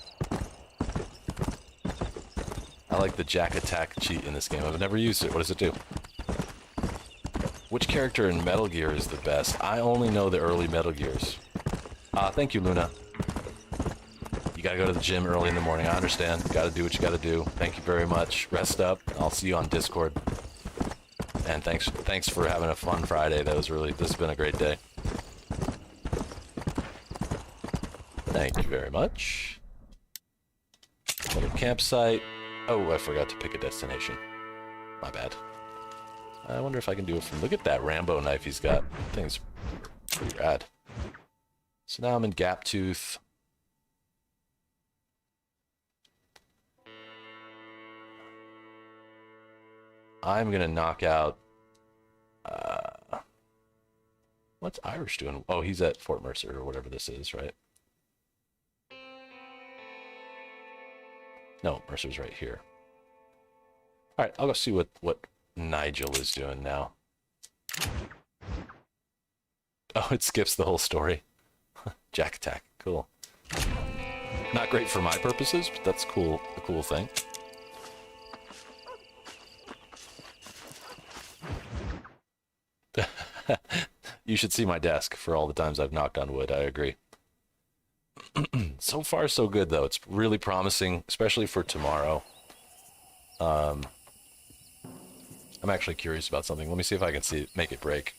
I like the jack attack cheat in this game. I've never used it. What does it do? Which character in Metal Gear is the best? I only know the early Metal Gears. Thank you, Luna. You gotta go to the gym early in the morning. I understand. Gotta do what you gotta do. Thank you very much. Rest up. I'll see you on Discord. And thanks for having a fun Friday. This has been a great day. Thank you very much. Another campsite. Oh, I forgot to pick a destination. My bad. I wonder if I can do it from... Look at that Rambo knife he's got. That thing's pretty rad. So now I'm in Gaptooth. I'm gonna knock out... what's Irish doing? Oh, he's at Fort Mercer or whatever this is, right? No, Mercer's right here. All right, I'll go see what Nigel is doing now. Oh, it skips the whole story. Jack attack, cool. Not great for my purposes, but that's cool. A cool thing. You should see my desk for all the times I've knocked on wood. I agree. So far, so good, though. It's really promising, especially for tomorrow. I'm actually curious about something. Let me see if I can make it break.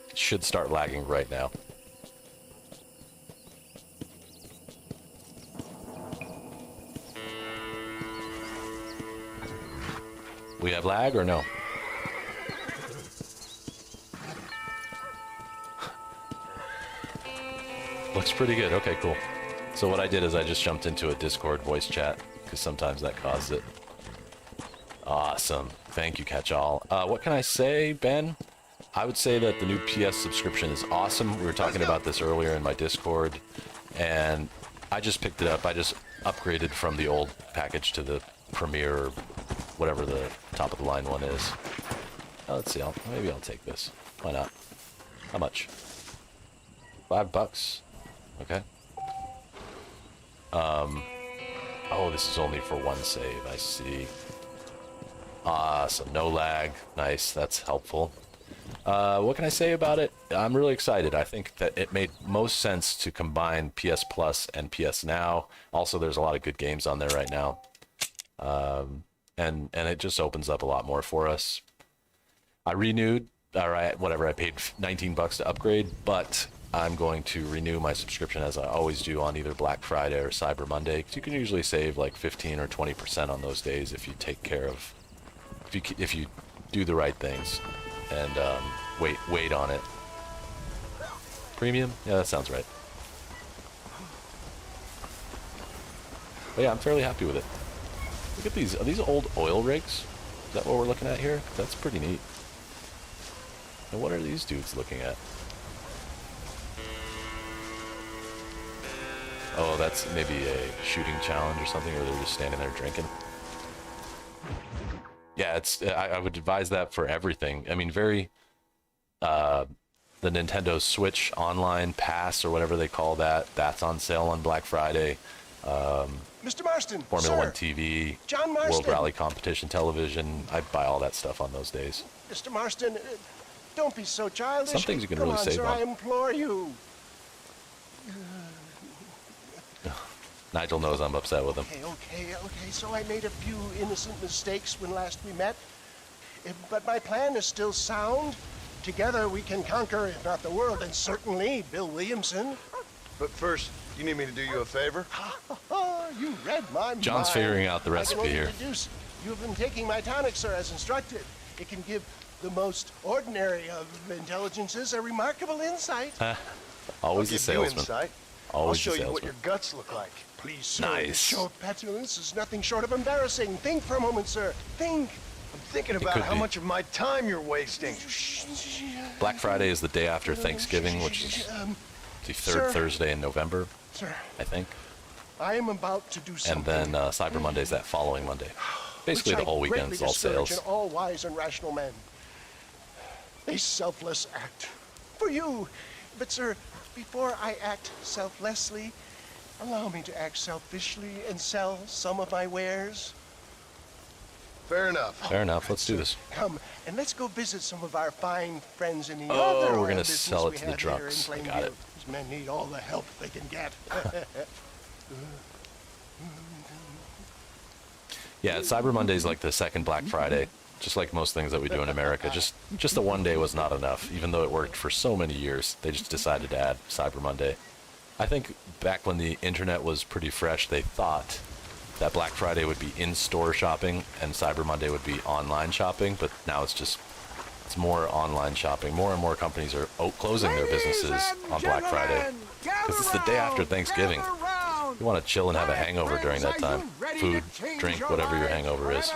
It should start lagging right now. We have lag or no? Looks pretty good. Okay, cool. So what I did is I just jumped into a Discord voice chat, because sometimes that causes it. Awesome. Thank you, Catch-All. What can I say, Ben? I would say that the new PS subscription is awesome. We were talking about this earlier in my Discord, and I just picked it up. I just upgraded from the old package to the Premier, or whatever the top of the line one is. Let's see. Maybe I'll take this. Why not? How much? $5. Okay. Oh, this is only for one save. I see. Awesome. No lag. Nice. That's helpful. What can I say about it? I'm really excited. I think that it made most sense to combine PS Plus and PS Now. Also, there's a lot of good games on there right now. And it just opens up a lot more for us. I renewed, whatever, I paid $19 to upgrade, but I'm going to renew my subscription as I always do on either Black Friday or Cyber Monday, because you can usually save like 15 or 20% on those days if you take care of, if you do the right things and wait on it. Premium? Yeah, that sounds right. But yeah, I'm fairly happy with it. Look at these. Are these old oil rigs? Is that what we're looking at here? That's pretty neat. And what are these dudes looking at? Oh, that's maybe a shooting challenge or something, or they're just standing there drinking. Yeah, I would advise that for everything. I mean, the Nintendo Switch Online Pass, or whatever they call that, that's on sale on Black Friday. Mr. Marston, Formula One TV, John Marston. World Rally Competition Television. I buy all that stuff on those days. Mr. Marston, don't be so childish. Some things you can Come really on, save sir, on. I implore you. Nigel knows I'm upset with him. Okay. So I made a few innocent mistakes when last we met. But my plan is still sound. Together we can conquer, if not the world, then certainly Bill Williamson. But first, you need me to do you a favor? You read my mind. John's figuring out the recipe here. You have been taking my tonic, sir, as instructed. It can give the most ordinary of intelligences a remarkable insight. Always a salesman. Insight. Always I'll show a salesman. you what your guts look like. Please, sir. Nice. This show of petulance is nothing short of embarrassing. Think for a moment, sir. Think. I'm thinking about how much of my time you're wasting. Black Friday is the day after Thanksgiving, which is the third Thursday in November, sir, I think. I am about to do something. And then Cyber Monday's that following Monday. Basically, the whole weekend's all sales. All wise and rational men. A selfless act for you. But, sir, before I act selflessly, allow me to act selfishly and sell some of my wares. Fair enough. Fair enough. Let's do this. Come, and let's go visit some of our fine friends in the Oh, other we're gonna business sell it we to the have here in drunks. I got Plainview. it. These men need all the help they can get. Yeah, Cyber Monday is like the second Black Friday, just like most things that we do in America. Just the one day was not enough, even though it worked for so many years. They just decided to add Cyber Monday. I think back when the internet was pretty fresh, they thought that Black Friday would be in-store shopping and Cyber Monday would be online shopping, but now it's more online shopping. More and more companies are closing their businesses on Black Friday because it's the day after Thanksgiving. You want to chill and have a hangover during that time. Food, drink, whatever your hangover is.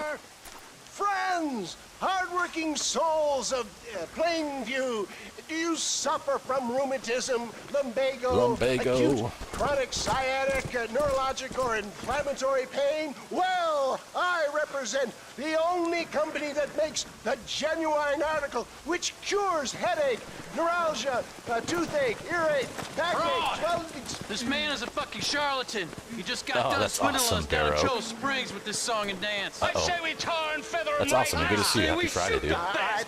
Friends, hardworking souls of Plainview, do you suffer from rheumatism, lumbago, acute chronic sciatic, neurologic, or inflammatory pain? Well, I represent the only company that makes the genuine article which cures headache, neuralgia, toothache, earache, backache, This man is a fucking charlatan. He just got Oh, done that's swindling awesome, us down at Barrow. Cholla Springs with this song and dance. Uh-oh. I say we tar and feather That's awesome. Good to see you. Happy Friday, dude.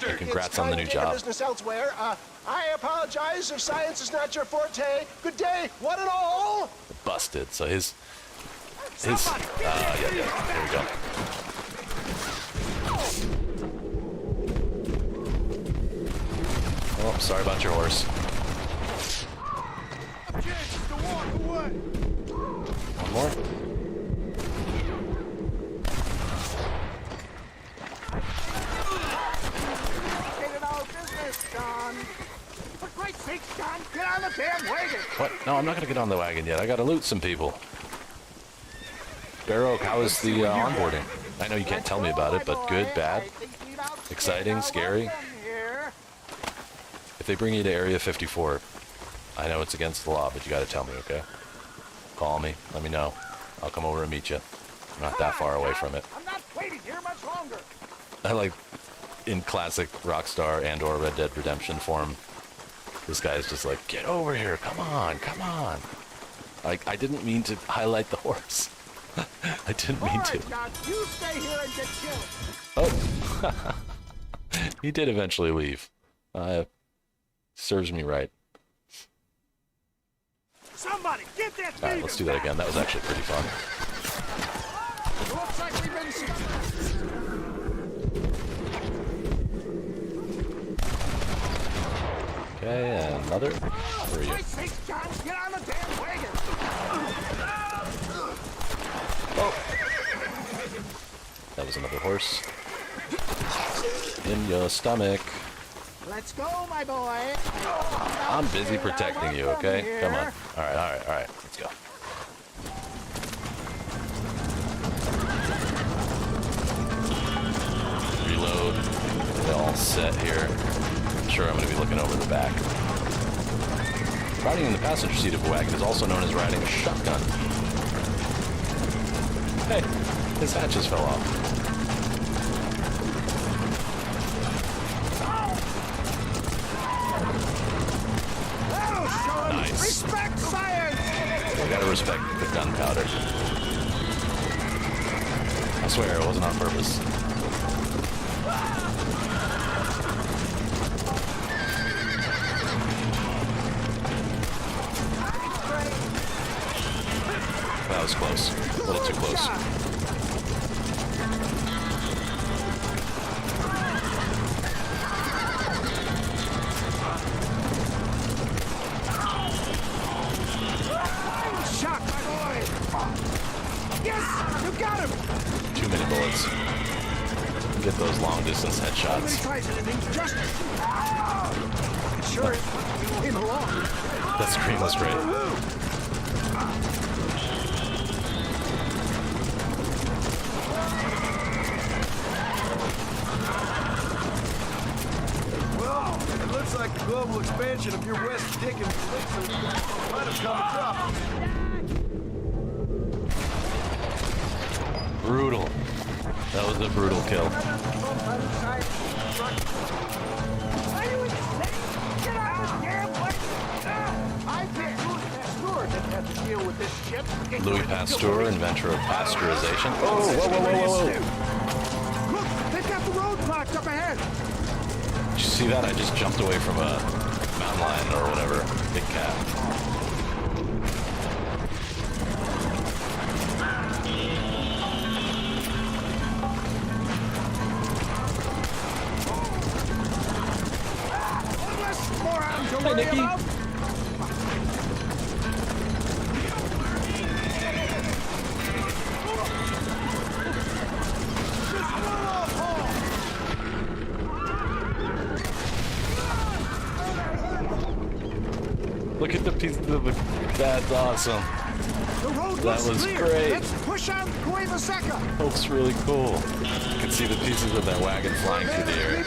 And congrats on the new job. business elsewhere. I apologize if science is not your forte. Good day, one and all. Busted. So his yeah, here we go. Oh, sorry about your horse. One more. What? No, I'm not gonna get on the wagon yet. I gotta loot some people. Barrow, how is the onboarding? I know you can't tell me about it, but good, bad, exciting, scary? If they bring you to Area 54, I know it's against the law, but you gotta tell me, okay? Call me, let me know. I'll come over and meet you. I'm not that far away from it. I'm not waiting here much longer. I like, in classic Rockstar and or Red Dead Redemption form, this guy is just like, get over here, come on, come on. Like, I didn't mean to highlight the horse. I didn't mean to. You stay here and get killed. Oh. He did eventually leave. Serves me right. Somebody get that All right, let's do that again. That was actually pretty fun. Looks like we've been Okay, and another. Where are you? John, get on the damn wagon. Oh. That was another horse. In your stomach. Let's go, my boy. I'm busy protecting you, okay? Come on. All right. Let's go. Reload. We're all set here. I'm sure I'm going to be looking over the back. Riding in the passenger seat of a wagon is also known as riding a shotgun. Hey, his hatches fell off. Nice. Respect science. We gotta respect the gunpowder. I swear it wasn't on purpose. That was close. A little too close. Shot, my boy. Yes, you got him. Too many bullets. Get those long distance headshots. Tries anything, just. It sure is fun you came along. That scream was great. Well, it looks like the global expansion of your West Dick and Blixen might have come a Brutal. That was a brutal kill. Are you insane? Get out of the damn way! I can't. Louis Pasteur didn't have to deal with this shit. Louis Pasteur, inventor of pasteurization. Oh, whoa. Look, they've got the road blocked up ahead. Did you see that? I just jumped away from a mountain lion or whatever. Big cat. That's awesome. The road That was clear. great. Let's push on Cueva Seca. Looks really cool. You can see the pieces of that wagon flying through the air.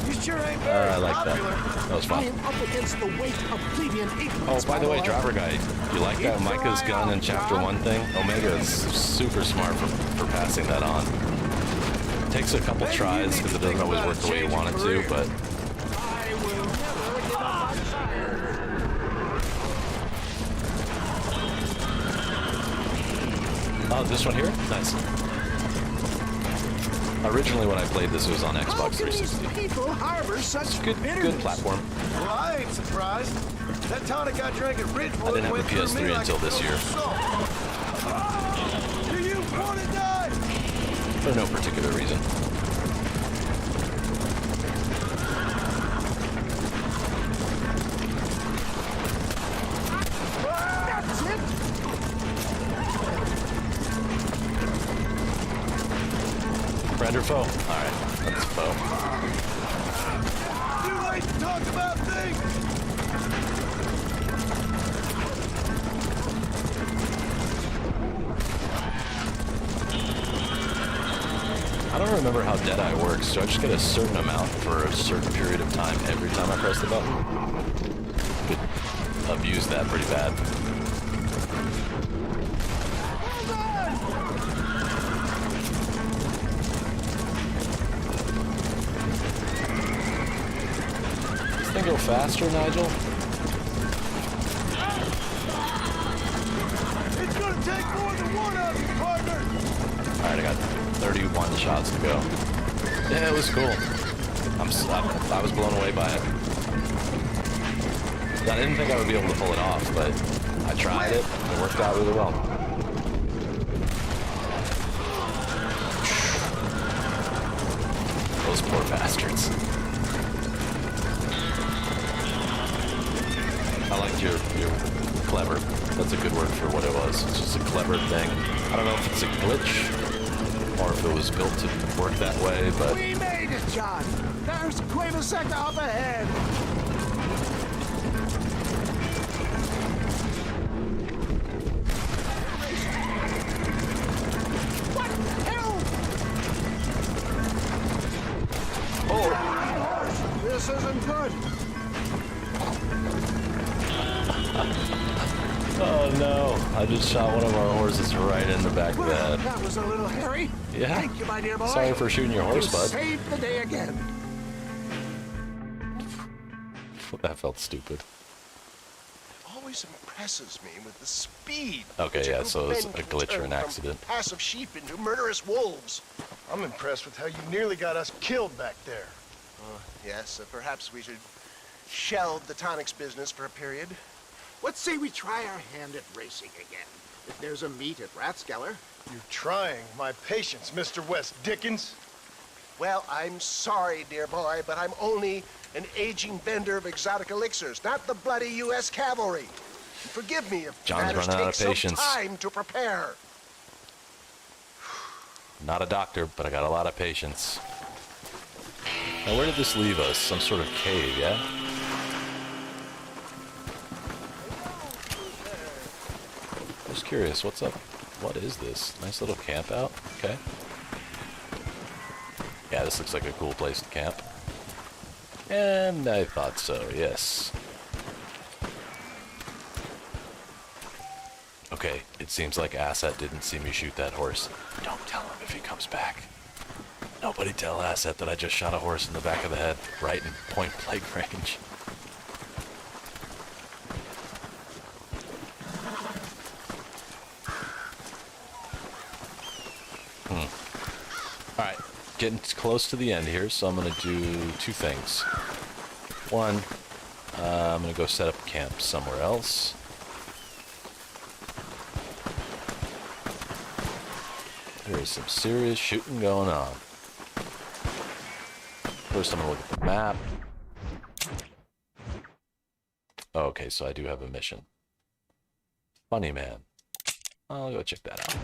You sure ain't very I like that. popular. That was I fun. am up against the weight of plebeian ignorance. Oh, by the way, driver guy, you like that Micah's gun in Chapter 1 thing? Omega is super smart for passing that on. Takes a couple tries because it doesn't always work the way you want it to, but... I will never give up my desire. Oh, this one here? Nice. Originally, when I played this, it was on Xbox 360. People harbor such Good platform. Well, I ain't surprised. That tonic I drank at Ridgewood I didn't have a went through me PS3 like until a this year. Do you want to die? For no particular reason. That's it. Friend or foe? Alright, that's foe. You like to talk about things. I don't remember how Deadeye works. Do I just get a certain amount for a certain period of time every time I press the button? Could abuse that pretty bad. Does this thing go faster, Nigel? It's gonna take more than one of you, partner. Alright, I got 31 shots to go. Yeah, it was cool. I was blown away by it. I didn't think I would be able to pull it off, but I tried it, and it worked out really well. Those poor bastards. I liked your clever. That's a good word for what it was. It's just a clever thing. I don't know if it's a glitch or if it was built to work that way, but... We made it, John. There's Cueva Seca up ahead. What hell? Oh! This isn't good. Oh no, I just shot one of our horses right in the back of the head. That was a little hairy. Yeah. Thank you, my dear boy. Sorry for shooting your horse, You bud. saved the day again. That felt stupid. It always impresses me with the speed. Okay, which yeah, group so of it's men a can glitch or turn an from accident. Passive sheep into murderous wolves. I'm impressed with how you nearly got us killed back there. Yes, perhaps we should shelve the tonics business for a period. Let's say we try our hand at racing again. If there's a meet at Rathskeller. You're trying my patience, Mr. West Dickens. Well, I'm sorry, dear boy, but I'm only an aging vendor of exotic elixirs, not the bloody U.S. cavalry. Forgive me if John's matters running out take of patience. some time to prepare. Not a doctor, but I got a lot of patience. Now, where did this leave us? Some sort of cave, yeah? Just curious, what's up? What is this? Nice little camp out? Okay. Yeah, this looks like a cool place to camp. And I thought so, yes. Okay, it seems like Asset didn't see me shoot that horse. Don't tell him if he comes back. Nobody tell Asset that I just shot a horse in the back of the head, right in point-blank range. Alright, getting close to the end here, so I'm going to do two things. One, I'm going to go set up camp somewhere else. There is some serious shooting going on. First, I'm going to look at the map. Okay, so I do have a mission. Funny man. I'll go check that out.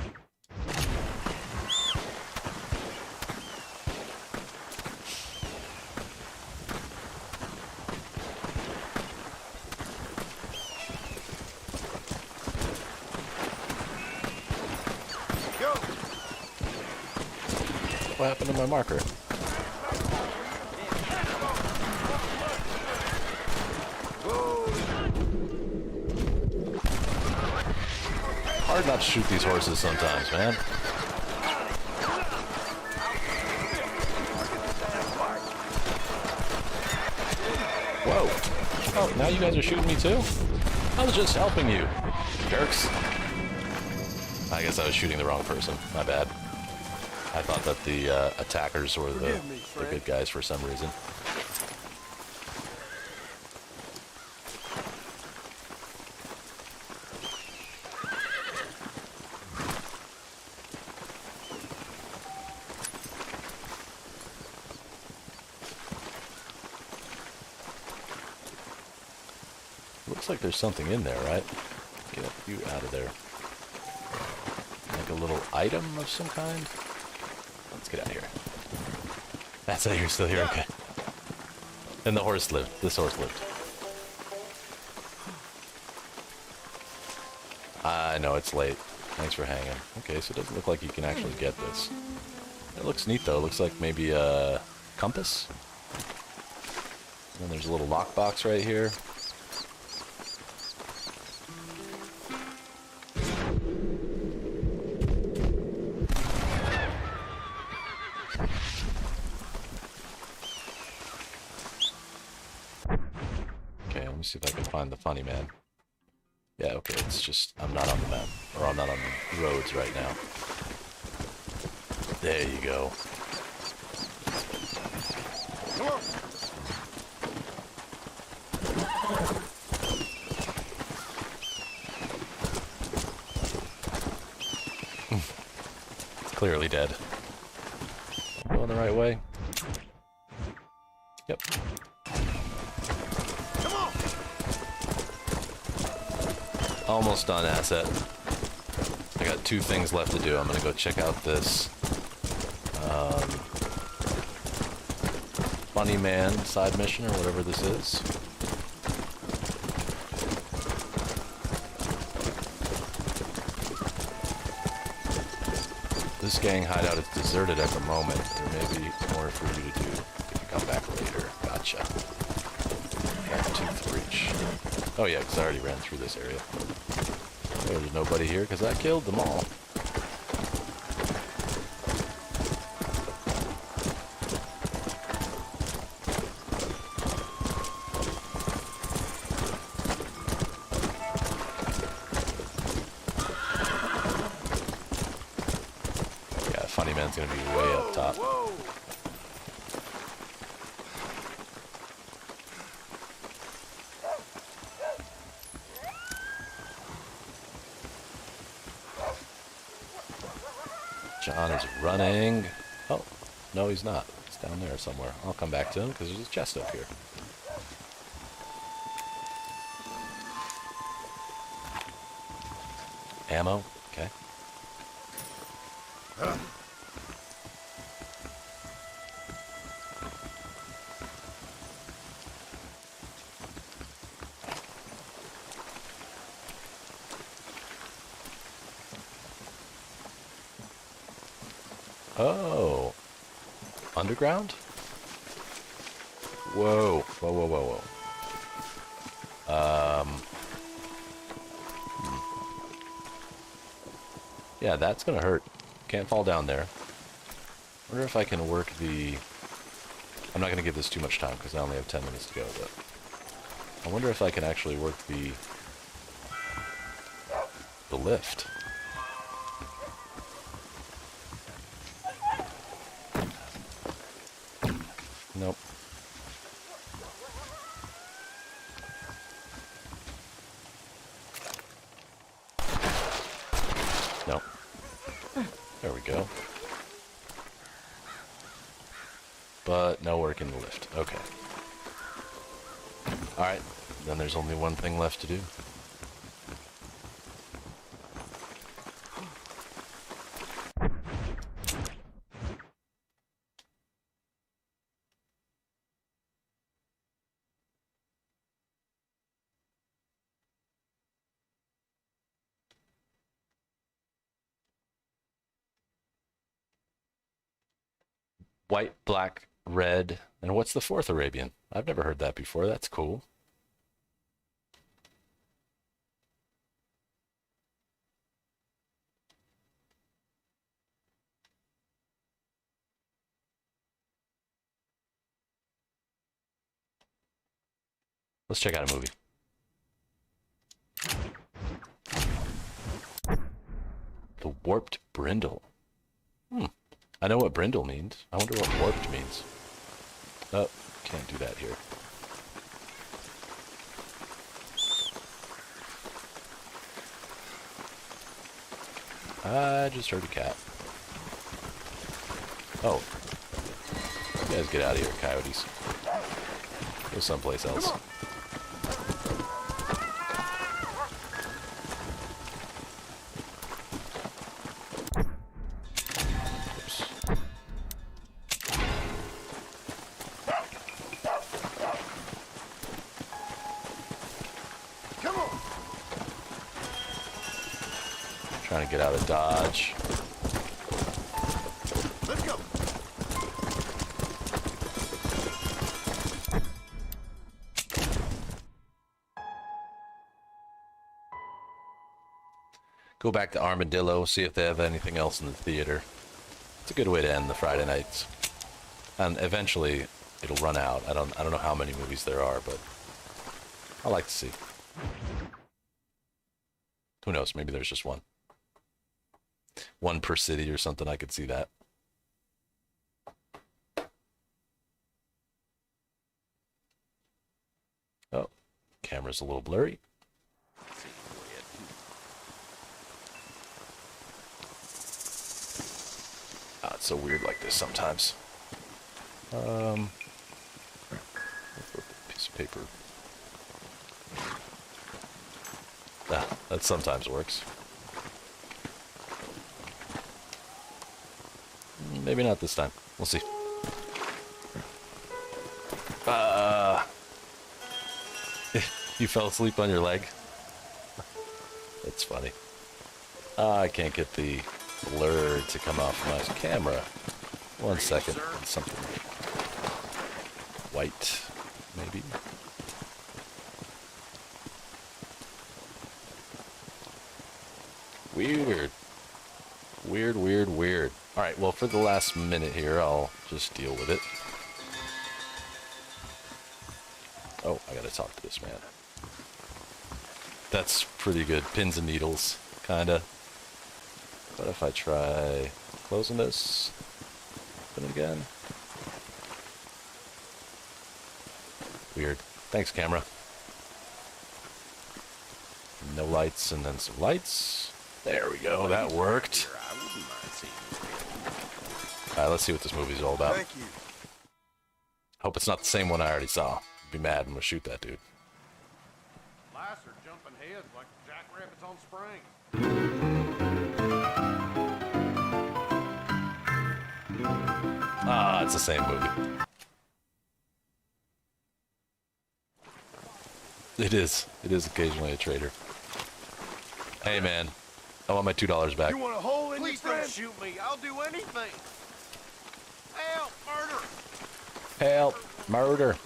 What happened to my marker? Hard not to shoot these horses sometimes, man. Whoa. Oh, now you guys are shooting me too? I was just helping you, jerks. I guess I was shooting the wrong person. My bad. I thought that the attackers were the good guys for some reason. Looks like there's something in there, right? Get you out of there. Like a little item of some kind? Let's get out of here. That's it, you're still here, okay. And the horse lived. This horse lived. I know it's late. Thanks for hanging. Okay, so it doesn't look like you can actually get this. It looks neat though. It looks like maybe a compass. And then there's a little lockbox right here. Let me see if I can find the funny man. Yeah, okay, it's just, I'm not on the map. Or I'm not on the roads right now. There you go. It's clearly dead. Going the right way? Yep. Almost done, asset. I got 2 things left to do. I'm gonna go check out this Funny Man side mission or whatever this is. This gang hideout is deserted at the moment. There may be more for you to do if you come back later. Gotcha. Got 2 for each. Oh yeah, because I already ran through this area. There's nobody here because I killed them all. Yeah, Funny Man's gonna be way up top. John is running. Oh, no, he's not. He's down there somewhere. I'll come back to him because there's a chest up here. Ammo? Okay. Oh. Underground? Whoa. Whoa, whoa, whoa, whoa. Yeah, that's gonna hurt. Can't fall down there. Wonder if I can work the... I'm not gonna give this too much time because I only have 10 minutes to go, but... I wonder if I can actually work the lift. Nope. Nope. There we go. But no work in the lift. Okay. Alright, then there's only one thing left to do. White, black, red, and what's the fourth Arabian? I've never heard that before. That's cool. Let's check out a movie. The warped brindle. I know what brindle means. I wonder what warped means. Oh, can't do that here. I just heard a cat. Oh. You guys get out of here, coyotes. Go someplace else. Trying to get out of Dodge. Let's go. Go back to Armadillo, see if they have anything else in the theater. It's a good way to end the Friday nights. And eventually it'll run out. I don't know how many movies there are, but I like to see. Who knows, maybe there's just one. One per city or something, I could see that. Oh, camera's a little blurry. Ah, it's so weird like this sometimes. Piece of paper. Ah, that sometimes works. Maybe not this time. We'll see. You fell asleep on your leg? That's funny. I can't get the blur to come off my camera. 1 second. Something white, maybe. Weird. Weird, weird, weird. Alright, well, for the last minute here, I'll just deal with it. Oh, I gotta talk to this man. That's pretty good. Pins and needles, kinda. What if I try closing this? Open again. Weird. Thanks, camera. No lights and then some lights. There we go, that worked. Alright, let's see what this movie's all about. Thank you. Hope it's not the same one I already saw. I'd be mad when we shoot that dude. Lice are jumping heads like jackrabbits on springs. Ah, it's the same movie. It is. It is occasionally a traitor. Hey, man. I want my $2 back. You want a hole in Please your don't friend? shoot me. I'll do anything. Help! Murder! Help! Murder!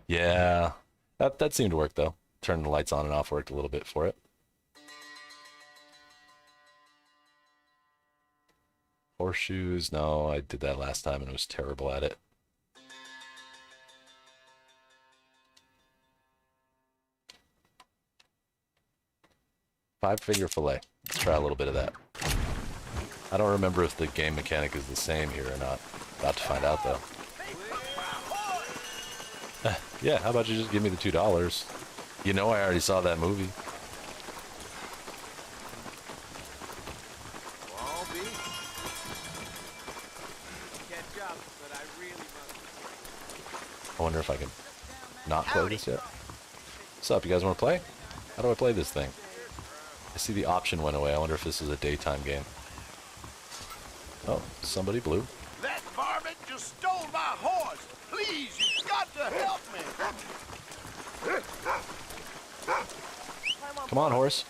Yeah. That seemed to work, though. Turning the lights on and off worked a little bit for it. Horseshoes? No, I did that last time and was terrible at it. Five-figure fillet. Let's try a little bit of that. I don't remember if the game mechanic is the same here or not. About to find out, though. Yeah, how about you just give me the $2? You know I already saw that movie. I wonder if I can not play this yet. What's up, you guys want to play? How do I play this thing? I see the option went away. I wonder if this is a daytime game. Oh, somebody blew. That varmint just stole my horse. Please, you've got to help me. Come on, horse.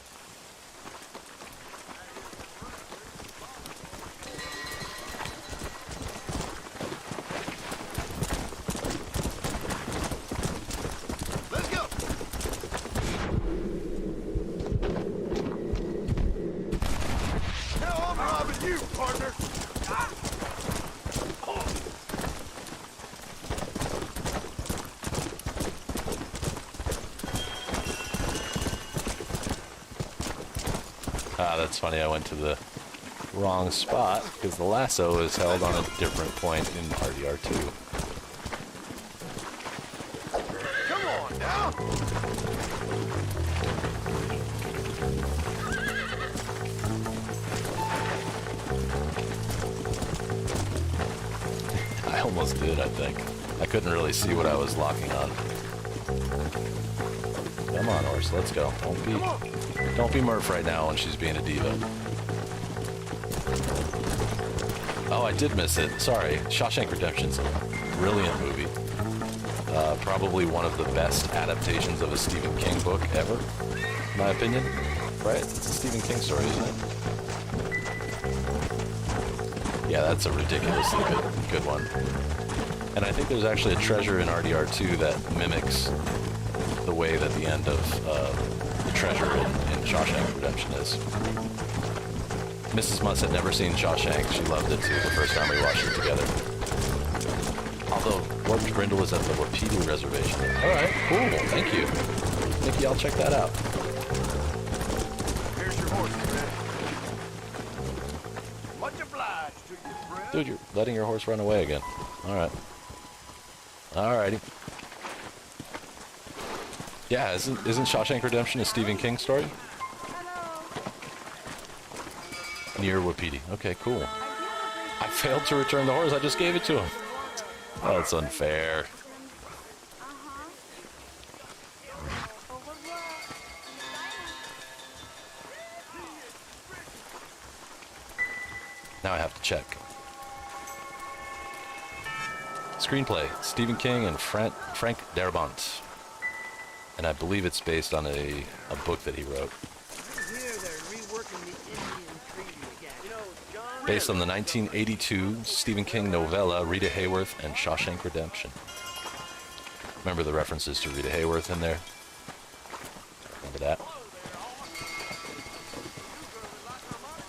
Ah, that's funny. I went to the wrong spot because the lasso is held on a different point in RDR2. Come on now. I almost did, I think. I couldn't really see what I was locking on. Come on, horse, let's go. Don't be Murph right now when she's being a diva. Oh, I did miss it. Sorry. Shawshank Redemption's a brilliant movie. Probably one of the best adaptations of a Stephen King book ever, in my opinion. Right? It's a Stephen King story, isn't it? Yeah, that's a ridiculously good one. And I think there's actually a treasure in RDR2 that mimics the way that the end of the treasure in Shawshank Redemption is. Mrs. Muss had never seen Shawshank. She loved it too the first time we watched it together. Although, Warped Brindle is at the Wapiti Reservation. Alright, cool. Thank you. Nikki, I'll check that out. Here's your horse, man. Much obliged to you, friend. Dude, you're letting your horse run away again. Alright. Alrighty. Yeah, isn't Shawshank Redemption a Stephen King story? Near Wapiti. Okay, cool. I failed to return the horse. I just gave it to him. Oh, that's unfair. Now I have to check. Screenplay, Stephen King and Frank Darabont. And I believe it's based on a book that he wrote. Based on the 1982 Stephen King novella Rita Hayworth and Shawshank Redemption. Remember the references to Rita Hayworth in there? Remember that?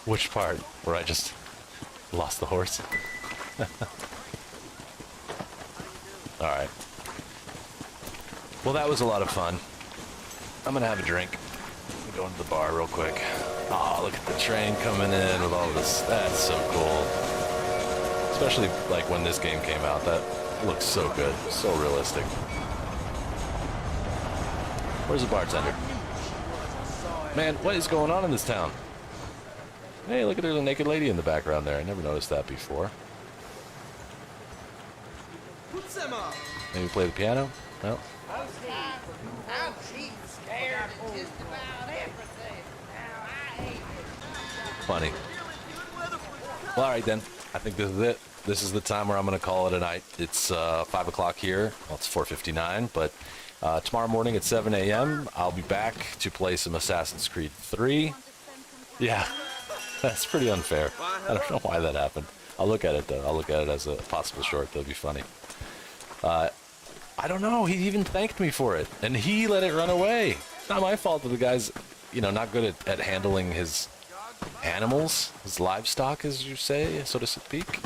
Which part? Where I just lost the horse? Alright. Well, that was a lot of fun. I'm gonna have a drink. Go into the bar real quick. Oh, look at the train coming in with all this. That's so cool. Especially like when this game came out. That looks so good. So realistic. Where's the bartender? Man, what is going on in this town? Hey, look at there's a naked lady in the background there. I never noticed that before. Maybe play the piano? No? Funny. Well, alright then. I think this is it. This is the time where I'm going to call it a night. It's 5 o'clock here. Well, it's 4:59, but tomorrow morning at 7 a.m. I'll be back to play some Assassin's Creed 3. Yeah, that's pretty unfair. I don't know why that happened. I'll look at it, though. I'll look at it as a possible short. That'll be funny. I don't know. He even thanked me for it, and he let it run away. It's not my fault that the guy's, not good at handling his animals, his livestock, as you say, so to speak.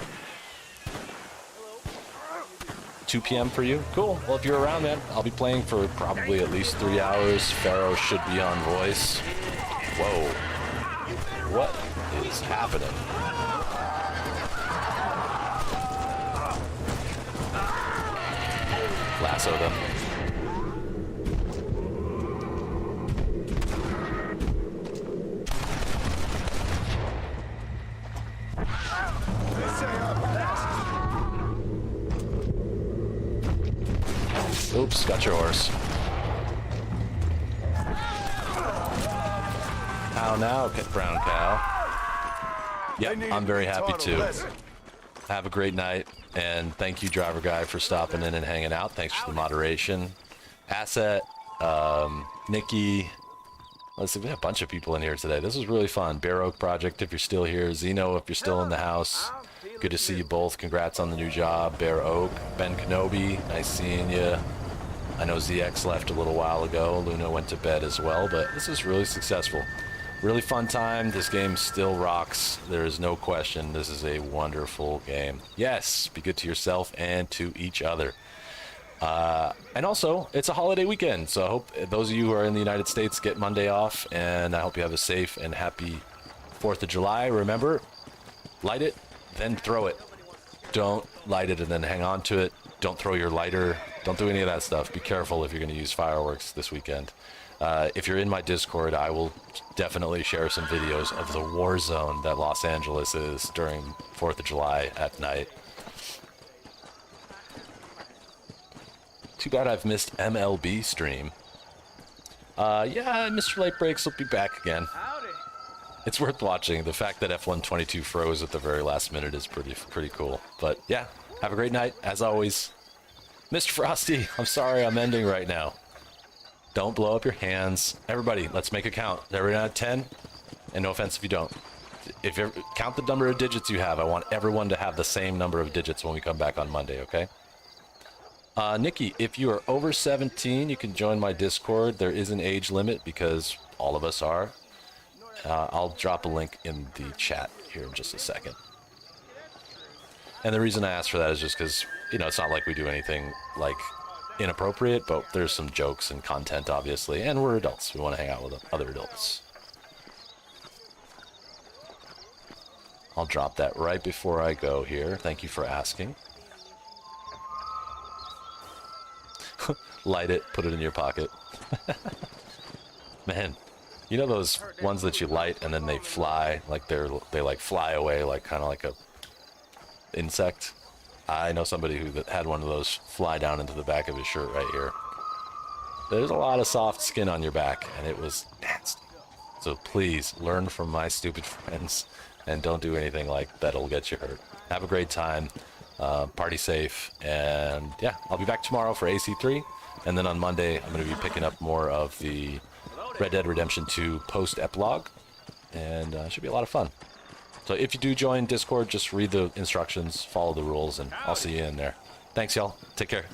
2 p.m. for you? Cool. Well, if you're around, man, I'll be playing for probably at least 3 hours. Pharaoh should be on voice. Whoa. What is happening? Lasso them. Oops, got your horse. How now, brown cow? Yep, I'm very happy too. Have a great night, and thank you, driver guy, for stopping in and hanging out. Thanks for the moderation. Asset, Nikki. Let's see, we have a bunch of people in here today. This was really fun. Bear Oak Project, if you're still here. Zeno, if you're still in the house. Good to see you both. Congrats on the new job. Bear Oak. Ben Kenobi, nice seeing you. I know ZX left a little while ago. Luna went to bed as well, but this is really successful. Really fun time. This game still rocks. There is no question. This is a wonderful game. Yes, be good to yourself and to each other. And also, it's a holiday weekend, so I hope those of you who are in the United States get Monday off, and I hope you have a safe and happy 4th of July, remember, light it, then throw it. Don't light it and then hang on to it. Don't throw your lighter. Don't do any of that stuff. Be careful if you're going to use fireworks this weekend. If you're in my Discord, I will definitely share some videos of the war zone that Los Angeles is during 4th of July at night. Too bad I've missed MLB stream. Yeah, Mr. Late Breaks will be back again. It's worth watching. The fact that F-122 froze at the very last minute is pretty cool. But yeah, have a great night. As always, Mr. Frosty, I'm sorry I'm ending right now. Don't blow up your hands. Everybody, let's make a count. Everyone at 10? And no offense if you don't. If you count the number of digits you have, I want everyone to have the same number of digits when we come back on Monday, okay? Nikki, if you are over 17, you can join my Discord. There is an age limit because all of us are. I'll drop a link in the chat here in just a second. And the reason I asked for that is just because, you know, it's not like we do anything, like, inappropriate, but there's some jokes and content, obviously, and we're adults. We want to hang out with other adults. I'll drop that right before I go here. Thank you for asking. Light it, put it in your pocket. Man, you know those ones that you light and then they fly, like they like fly away, like kind of like a insect? I know somebody who had one of those fly down into the back of his shirt right here. There's a lot of soft skin on your back, and it was nasty. So please learn from my stupid friends and don't do anything like that'll get you hurt. Have a great time, party safe, and yeah, I'll be back tomorrow for AC3, and then on Monday I'm going to be picking up more of the Red Dead Redemption 2 post-epilogue, and it should be a lot of fun. So if you do join Discord, just read the instructions, follow the rules, and I'll see you in there. Thanks, y'all. Take care.